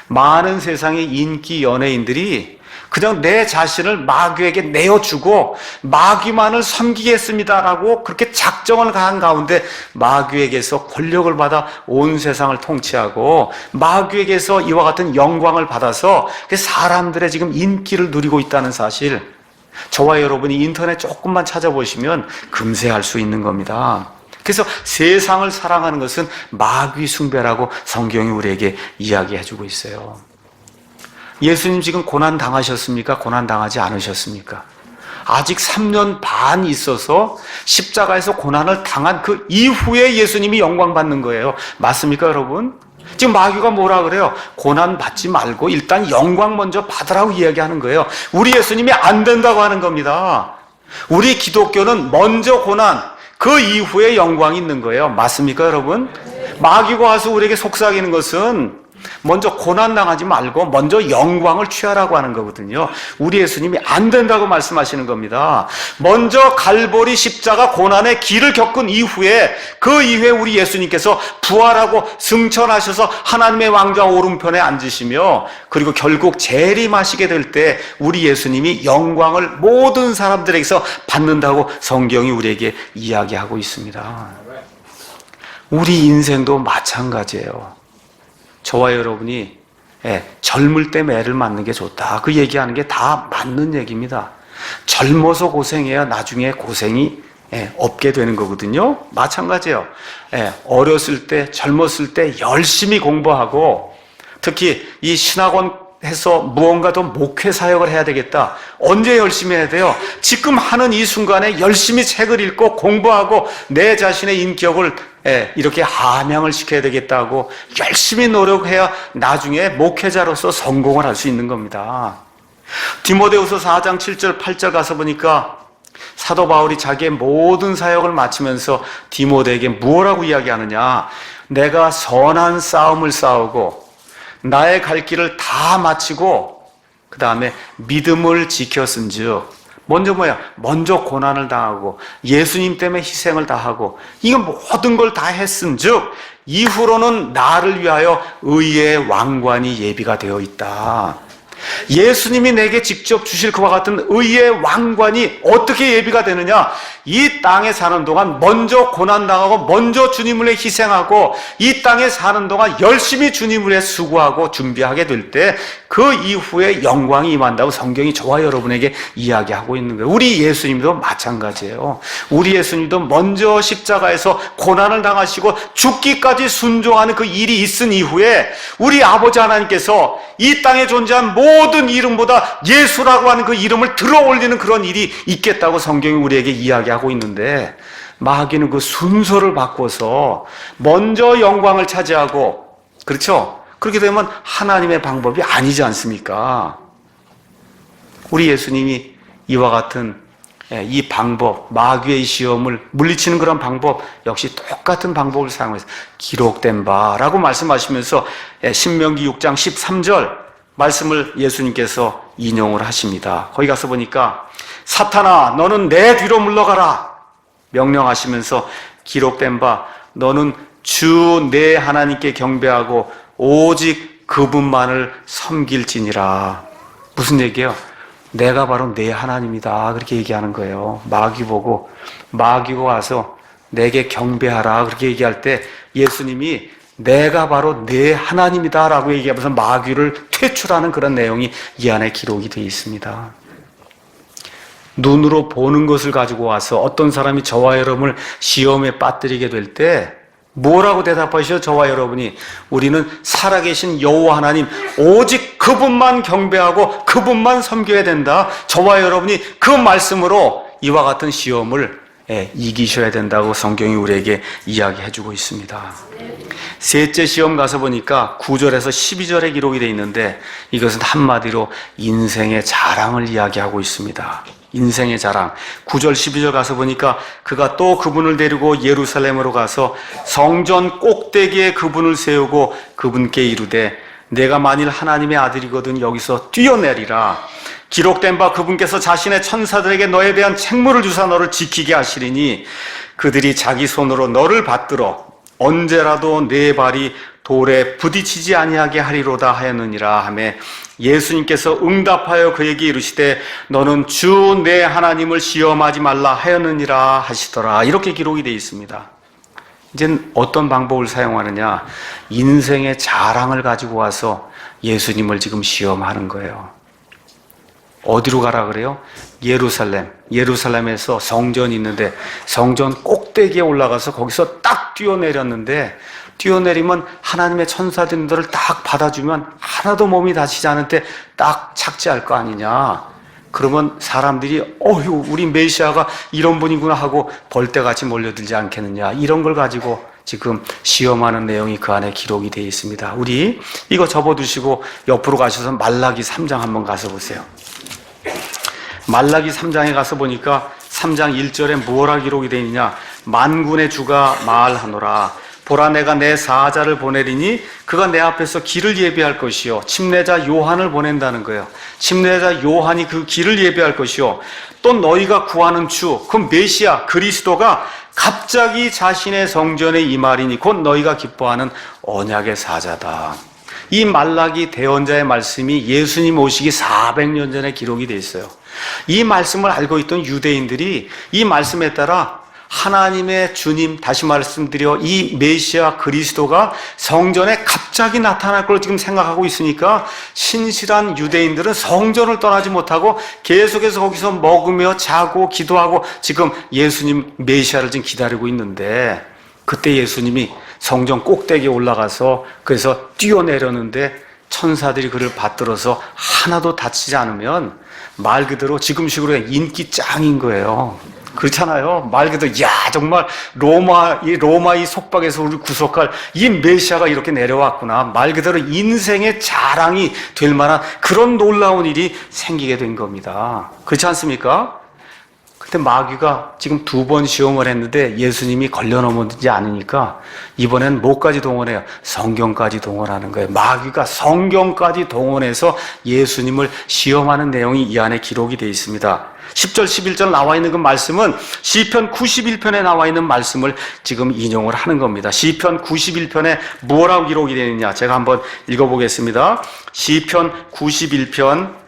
많은 세상의 인기 연예인들이 그냥 내 자신을 마귀에게 내어주고 마귀만을 섬기겠습니다라고 그렇게 작정을 한 가운데 마귀에게서 권력을 받아 온 세상을 통치하고 마귀에게서 이와 같은 영광을 받아서 사람들의 지금 인기를 누리고 있다는 사실, 저와 여러분이 인터넷 조금만 찾아보시면 금세 알 수 있는 겁니다. 그래서 세상을 사랑하는 것은 마귀 숭배라고 성경이 우리에게 이야기해주고 있어요. 예수님 지금 고난 당하셨습니까? 고난 당하지 않으셨습니까? 아직 3년 반 있어서 십자가에서 고난을 당한 그 이후에 예수님이 영광 받는 거예요. 맞습니까, 여러분? 지금 마귀가 뭐라 그래요? 고난 받지 말고 일단 영광 먼저 받으라고 이야기하는 거예요. 우리 예수님이 안 된다고 하는 겁니다. 우리 기독교는 먼저 고난, 그 이후에 영광이 있는 거예요. 맞습니까, 여러분? 마귀가 와서 우리에게 속삭이는 것은 먼저 고난 당하지 말고 먼저 영광을 취하라고 하는 거거든요. 우리 예수님이 안 된다고 말씀하시는 겁니다. 먼저 갈보리 십자가 고난의 길을 겪은 이후에, 그 이후에 우리 예수님께서 부활하고 승천하셔서 하나님의 왕좌 오른편에 앉으시며, 그리고 결국 재림하시게 될 때 우리 예수님이 영광을 모든 사람들에게서 받는다고 성경이 우리에게 이야기하고 있습니다. 우리 인생도 마찬가지예요. 저와 여러분이 젊을 때 매를 맞는 게 좋다, 그 얘기하는 게 다 맞는 얘기입니다. 젊어서 고생해야 나중에 고생이 없게 되는 거거든요. 마찬가지예요. 젊었을 때 열심히 공부하고, 특히 이 신학원 해서 무언가 더 목회 사역을 해야 되겠다. 언제 열심히 해야 돼요? 지금 하는 이 순간에 열심히 책을 읽고 공부하고 내 자신의 인격을 이렇게 함양을 시켜야 되겠다고 열심히 노력해야 나중에 목회자로서 성공을 할 수 있는 겁니다. 디모데후서 4장 7절 8절 가서 보니까 사도 바울이 자기의 모든 사역을 마치면서 디모데에게 무엇라고 이야기하느냐? 내가 선한 싸움을 싸우고 나의 갈 길을 다 마치고 그 다음에 믿음을 지켰은즉, 먼저 뭐야? 먼저 고난을 당하고 예수님 때문에 희생을 다하고 이거 모든 걸 다 했은즉 이후로는 나를 위하여 의의 왕관이 예비가 되어 있다. 예수님이 내게 직접 주실 그와 같은 의의 왕관이 어떻게 예비가 되느냐? 이 땅에 사는 동안 먼저 고난당하고 먼저 주님을 위해 희생하고 이 땅에 사는 동안 열심히 주님을 위해 수고하고 준비하게 될 때 그 이후에 영광이 임한다고 성경이 저와 여러분에게 이야기하고 있는 거예요. 우리 예수님도 마찬가지예요. 우리 예수님도 먼저 십자가에서 고난을 당하시고 죽기까지 순종하는 그 일이 있은 이후에 우리 아버지 하나님께서 이 땅에 존재한 모든 이름보다 예수라고 하는 그 이름을 들어 올리는 그런 일이 있겠다고 성경이 우리에게 이야기하고 있는데, 마귀는 그 순서를 바꿔서 먼저 영광을 차지하고, 그렇죠? 그렇게 되면 하나님의 방법이 아니지 않습니까? 우리 예수님이 이와 같은 이 방법, 마귀의 시험을 물리치는 그런 방법, 역시 똑같은 방법을 사용해서 기록된 바라고 말씀하시면서 신명기 6장 13절 말씀을 예수님께서 인용을 하십니다. 거기 가서 보니까 사탄아 너는 내 뒤로 물러가라 명령하시면서 기록된 바 너는 주 내 하나님께 경배하고 오직 그분만을 섬길지니라. 무슨 얘기예요? 내가 바로 내 하나님이다 그렇게 얘기하는 거예요. 마귀가 와서 내게 경배하라 그렇게 얘기할 때 예수님이 내가 바로 내 하나님이다 라고 얘기하면서 마귀를 퇴출하는 그런 내용이 이 안에 기록이 되어 있습니다. 눈으로 보는 것을 가지고 와서 어떤 사람이 저와 여러분을 시험에 빠뜨리게 될 때 뭐라고 대답하시죠? 저와 여러분이 우리는 살아계신 여호와 하나님 오직 그분만 경배하고 그분만 섬겨야 된다. 저와 여러분이 그 말씀으로 이와 같은 시험을 이기셔야 된다고 성경이 우리에게 이야기해주고 있습니다. 셋째 시험 가서 보니까 9절에서 12절에 기록이 되어 있는데 이것은 한마디로 인생의 자랑을 이야기하고 있습니다. 인생의 자랑. 9절 12절 가서 보니까 그가 또 그분을 데리고 예루살렘으로 가서 성전 꼭대기에 그분을 세우고 그분께 이르되 내가 만일 하나님의 아들이거든 여기서 뛰어내리라. 기록된 바 그분께서 자신의 천사들에게 너에 대한 책무를 주사 너를 지키게 하시리니 그들이 자기 손으로 너를 받들어 언제라도 내 발이 돌에 부딪히지 아니하게 하리로다 하였느니라 하며 예수님께서 응답하여 그에게 이르시되 너는 주 내 하나님을 시험하지 말라 하였느니라 하시더라. 이렇게 기록이 되어 있습니다. 이젠 어떤 방법을 사용하느냐? 인생의 자랑을 가지고 와서 예수님을 지금 시험하는 거예요. 어디로 가라 그래요? 예루살렘에서 성전이 있는데 성전 꼭대기에 올라가서 거기서 딱 뛰어내렸는데 뛰어내리면 하나님의 천사들을 딱 받아주면 하나도 몸이 다치지 않을 때 딱 착지할 거 아니냐. 그러면 사람들이 어휴 우리 메시아가 이런 분이구나 하고 벌떼같이 몰려들지 않겠느냐. 이런 걸 가지고 지금 시험하는 내용이 그 안에 기록이 되어 있습니다. 우리 이거 접어두시고 옆으로 가셔서 말라기 3장 한번 가서 보세요. 말라기 3장에 가서 보니까 3장 1절에 무엇라 기록이 되어 있느냐. 만군의 주가 말하노라. 보라 내가 내 사자를 보내리니 그가 내 앞에서 길을 예비할 것이요 침례자 요한을 보낸다는 거예요. 침례자 요한이 그 길을 예비할 것이요 또 너희가 구하는 주 그 메시아 그리스도가 갑자기 자신의 성전에 임하리니 곧 너희가 기뻐하는 언약의 사자다. 이 말라기 대언자의 말씀이 예수님 오시기 400년 전에 기록이 되어 있어요. 이 말씀을 알고 있던 유대인들이 이 말씀에 따라 하나님의 주님, 다시 말씀드려 이 메시아 그리스도가 성전에 갑자기 나타날 걸 지금 생각하고 있으니까 신실한 유대인들은 성전을 떠나지 못하고 계속해서 거기서 먹으며 자고 기도하고 지금 예수님 메시아를 지금 기다리고 있는데 그때 예수님이 성전 꼭대기에 올라가서 그래서 뛰어내렸는데 천사들이 그를 받들어서 하나도 다치지 않으면 말 그대로 지금식으로 인기 짱인 거예요. 그렇잖아요. 말 그대로 야 정말 로마의 속박에서 우리를 구속할 이 메시아가 이렇게 내려왔구나. 말 그대로 인생의 자랑이 될 만한 그런 놀라운 일이 생기게 된 겁니다. 그렇지 않습니까? 근데 마귀가 지금 2번 시험을 했는데 예수님이 걸려넘지 않으니까 이번엔 뭐까지 동원해요? 성경까지 동원하는 거예요. 마귀가 성경까지 동원해서 예수님을 시험하는 내용이 이 안에 기록이 되어 있습니다. 10절, 11절 나와 있는 그 말씀은 시편 91편에 나와 있는 말씀을 지금 인용을 하는 겁니다. 시편 91편에 뭐라고 기록이 되어 있느냐? 제가 한번 읽어보겠습니다. 시편 91편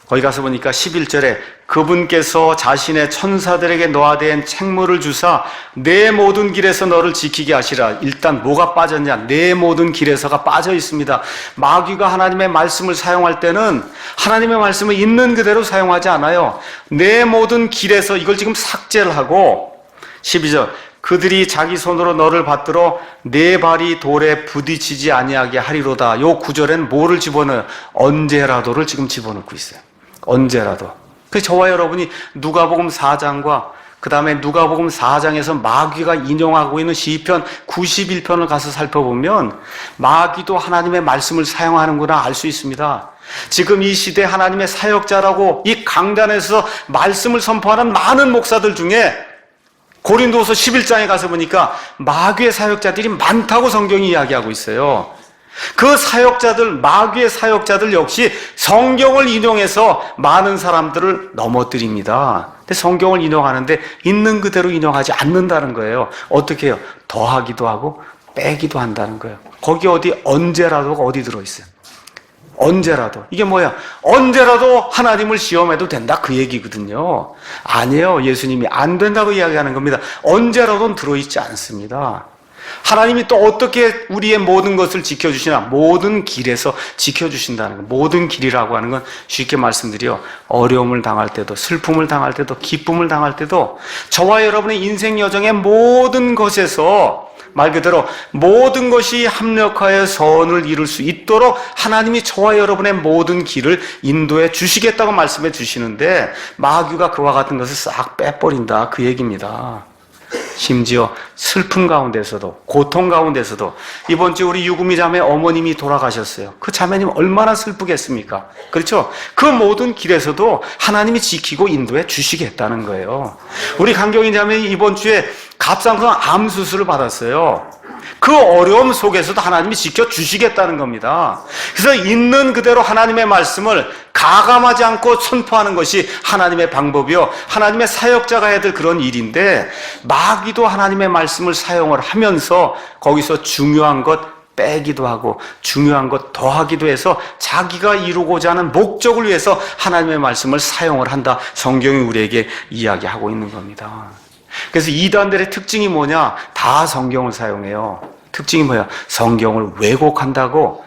거기 가서 보니까 11절에 그분께서 자신의 천사들에게 노하된 책무를 주사 내 모든 길에서 너를 지키게 하시라. 일단 뭐가 빠졌냐? 내 모든 길에서가 빠져 있습니다. 마귀가 하나님의 말씀을 사용할 때는 하나님의 말씀을 있는 그대로 사용하지 않아요. 내 모든 길에서 이걸 지금 삭제를 하고 12절 그들이 자기 손으로 너를 받들어 내 발이 돌에 부딪히지 아니하게 하리로다. 요 구절엔 뭐를 집어넣어요? 언제라도를 지금 집어넣고 있어요. 언제라도. 그래서 저와 여러분이 누가복음 4장과 그 다음에 누가복음 4장에서 마귀가 인용하고 있는 시편 91편을 가서 살펴보면 마귀도 하나님의 말씀을 사용하는구나 알 수 있습니다. 지금 이 시대 하나님의 사역자라고 이 강단에서 말씀을 선포하는 많은 목사들 중에 고린도서 11장에 가서 보니까 마귀의 사역자들이 많다고 성경이 이야기하고 있어요. 그 사역자들, 마귀의 사역자들 역시 성경을 인용해서 많은 사람들을 넘어뜨립니다. 근데 성경을 인용하는데 있는 그대로 인용하지 않는다는 거예요. 어떻게 해요? 더하기도 하고 빼기도 한다는 거예요. 거기 어디 언제라도가 어디 들어있어요? 언제라도. 이게 뭐야? 언제라도 하나님을 시험해도 된다 그 얘기거든요. 아니에요. 예수님이 안 된다고 이야기하는 겁니다. 언제라도는 들어있지 않습니다. 하나님이 또 어떻게 우리의 모든 것을 지켜주시나? 모든 길에서 지켜주신다는 거. 모든 길이라고 하는 건 쉽게 말씀드려 어려움을 당할 때도 슬픔을 당할 때도 기쁨을 당할 때도 저와 여러분의 인생 여정의 모든 것에서 말 그대로 모든 것이 합력하여 선을 이룰 수 있도록 하나님이 저와 여러분의 모든 길을 인도해 주시겠다고 말씀해 주시는데 마귀가 그와 같은 것을 싹 빼버린다 그 얘기입니다. 심지어 슬픔 가운데서도 고통 가운데서도 이번 주 우리 유구미 자매 어머님이 돌아가셨어요. 그 자매님 얼마나 슬프겠습니까? 그렇죠? 그 모든 길에서도 하나님이 지키고 인도해 주시겠다는 거예요. 우리 강경인 자매 이번 주에 갑상선 암 수술을 받았어요. 그 어려움 속에서도 하나님이 지켜주시겠다는 겁니다. 그래서 있는 그대로 하나님의 말씀을 가감하지 않고 선포하는 것이 하나님의 방법이요 하나님의 사역자가 해야 될 그런 일인데 마귀도 하나님의 말씀을 사용을 하면서 거기서 중요한 것 빼기도 하고 중요한 것 더하기도 해서 자기가 이루고자 하는 목적을 위해서 하나님의 말씀을 사용을 한다. 성경이 우리에게 이야기하고 있는 겁니다. 그래서 이단들의 특징이 뭐냐? 다 성경을 사용해요. 특징이 뭐야? 성경을 왜곡한다고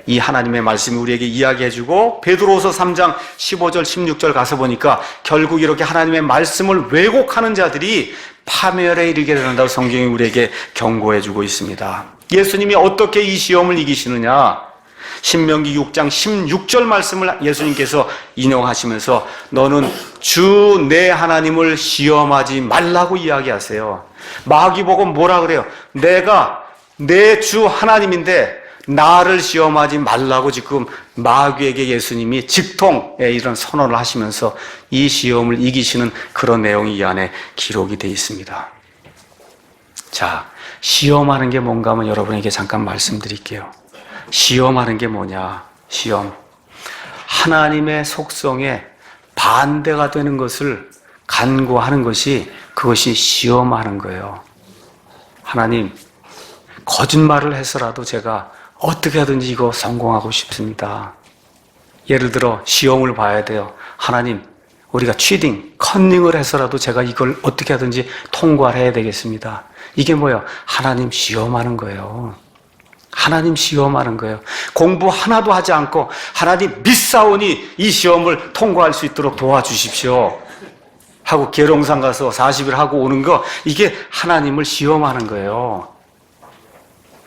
이 하나님의 말씀이 우리에게 이야기해주고 베드로서 3장 15절 16절 가서 보니까 결국 이렇게 하나님의 말씀을 왜곡하는 자들이 파멸에 이르게 된다고 성경이 우리에게 경고해주고 있습니다. 예수님이 어떻게 이 시험을 이기시느냐? 신명기 6장 16절 말씀을 예수님께서 인용하시면서 너는 주 내 하나님을 시험하지 말라고 이야기하세요. 마귀 보고 뭐라 그래요? 내가 내 주 하나님인데 나를 시험하지 말라고 지금 마귀에게 예수님이 직통 이런 선언을 하시면서 이 시험을 이기시는 그런 내용이 이 안에 기록이 되어 있습니다. 자, 시험하는 게 뭔가 하면 여러분에게 잠깐 말씀드릴게요. 시험하는 게 뭐냐? 시험. 하나님의 속성에 반대가 되는 것을 간구하는 것이 그것이 시험하는 거예요. 하나님, 거짓말을 해서라도 제가 어떻게 하든지 이거 성공하고 싶습니다. 예를 들어 시험을 봐야 돼요. 하나님, 우리가 컨닝을 해서라도 제가 이걸 어떻게 하든지 통과를 해야 되겠습니다. 이게 뭐예요? 하나님 시험하는 거예요. 하나님 시험하는 거예요. 공부 하나도 하지 않고 하나님 믿사오니 이 시험을 통과할 수 있도록 도와주십시오 하고 계룡산 가서 40일 하고 오는 거 이게 하나님을 시험하는 거예요.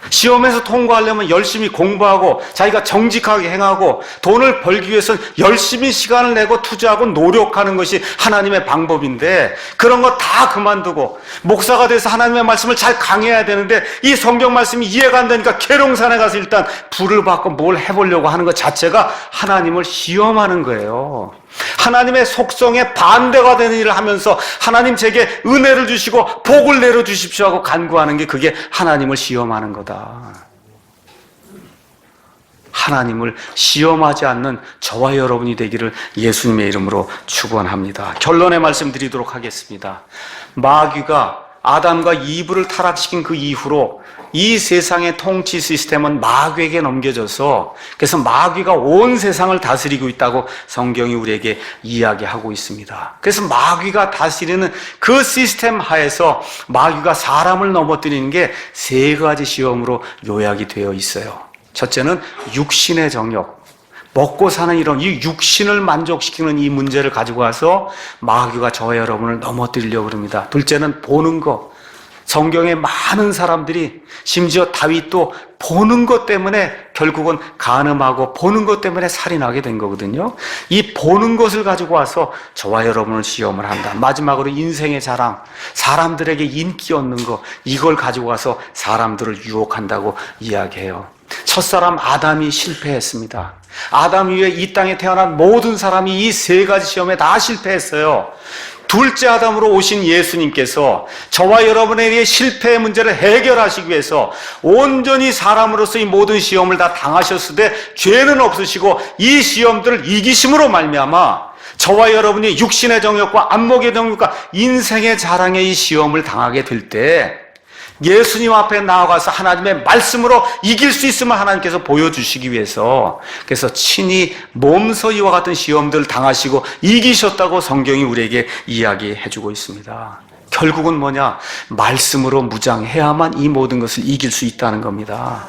시험에서 통과하려면 열심히 공부하고 자기가 정직하게 행하고 돈을 벌기 위해서는 열심히 시간을 내고 투자하고 노력하는 것이 하나님의 방법인데 그런 거 다 그만두고 목사가 돼서 하나님의 말씀을 잘 강해야 되는데 이 성경 말씀이 이해가 안 되니까 계룡산에 가서 일단 불을 받고 뭘 해보려고 하는 것 자체가 하나님을 시험하는 거예요. 하나님의 속성에 반대가 되는 일을 하면서 하나님 제게 은혜를 주시고 복을 내려주십시오 하고 간구하는 게 그게 하나님을 시험하는 거다. 하나님을 시험하지 않는 저와 여러분이 되기를 예수님의 이름으로 축원합니다. 결론의 말씀 드리도록 하겠습니다. 마귀가 아담과 이브를 타락시킨 그 이후로 이 세상의 통치 시스템은 마귀에게 넘겨져서 그래서 마귀가 온 세상을 다스리고 있다고 성경이 우리에게 이야기하고 있습니다. 그래서 마귀가 다스리는 그 시스템 하에서 마귀가 사람을 넘어뜨리는 게 세 가지 시험으로 요약이 되어 있어요. 첫째는 육신의 정욕, 먹고 사는 이런 이 육신을 만족시키는 이 문제를 가지고 와서 마귀가 저와 여러분을 넘어뜨리려고 합니다. 둘째는 보는 것. 성경에 많은 사람들이 심지어 다윗도 보는 것 때문에 결국은 간음하고 보는 것 때문에 살인하게 된 거거든요. 이 보는 것을 가지고 와서 저와 여러분을 시험을 한다. 마지막으로 인생의 자랑, 사람들에게 인기 얻는 것, 이걸 가지고 와서 사람들을 유혹한다고 이야기해요. 첫사람 아담이 실패했습니다. 아담 이후에 이 땅에 태어난 모든 사람이 이 세 가지 시험에 다 실패했어요. 둘째 아담으로 오신 예수님께서 저와 여러분에게 실패의 문제를 해결하시기 위해서 온전히 사람으로서 이 모든 시험을 다 당하셨으되 죄는 없으시고 이 시험들을 이기심으로 말미암아 저와 여러분이 육신의 정욕과 안목의 정욕과 인생의 자랑의 이 시험을 당하게 될 때 예수님 앞에 나아가서 하나님의 말씀으로 이길 수 있음을 하나님께서 보여주시기 위해서 그래서 친히 몸소 이와 같은 시험들을 당하시고 이기셨다고 성경이 우리에게 이야기해주고 있습니다. 결국은 뭐냐? 말씀으로 무장해야만 이 모든 것을 이길 수 있다는 겁니다.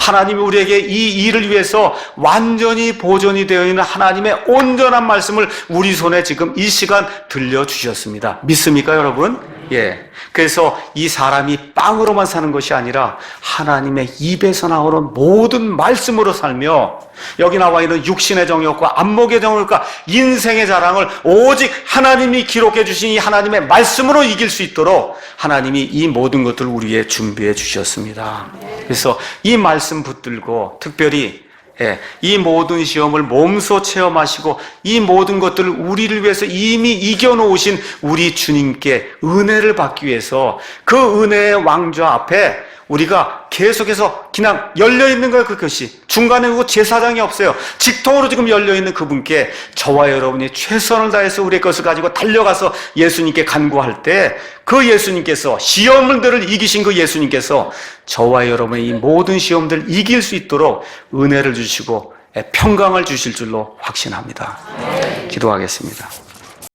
하나님이 우리에게 이 일을 위해서 완전히 보존이 되어 있는 하나님의 온전한 말씀을 우리 손에 지금 이 시간 들려주셨습니다. 믿습니까, 여러분? 예. 그래서 이 사람이 빵으로만 사는 것이 아니라 하나님의 입에서 나오는 모든 말씀으로 살며 여기 나와 있는 육신의 정욕과 안목의 정욕과 인생의 자랑을 오직 하나님이 기록해 주신 이 하나님의 말씀으로 이길 수 있도록 하나님이 이 모든 것들을 우리에게 준비해 주셨습니다. 그래서 이 말씀 붙들고 특별히 이 모든 시험을 몸소 체험하시고 이 모든 것들을 우리를 위해서 이미 이겨놓으신 우리 주님께 은혜를 받기 위해서 그 은혜의 왕좌 앞에 우리가 계속해서 그냥 열려있는 거예요. 그것이 중간에 그 제사장이 없어요. 직통으로 지금 열려있는 그분께 저와 여러분이 최선을 다해서 우리의 것을 가지고 달려가서 예수님께 간구할 때 그 예수님께서 시험들을 이기신 그 예수님께서 저와 여러분의 이 모든 시험들을 이길 수 있도록 은혜를 주시고 평강을 주실 줄로 확신합니다. 기도하겠습니다.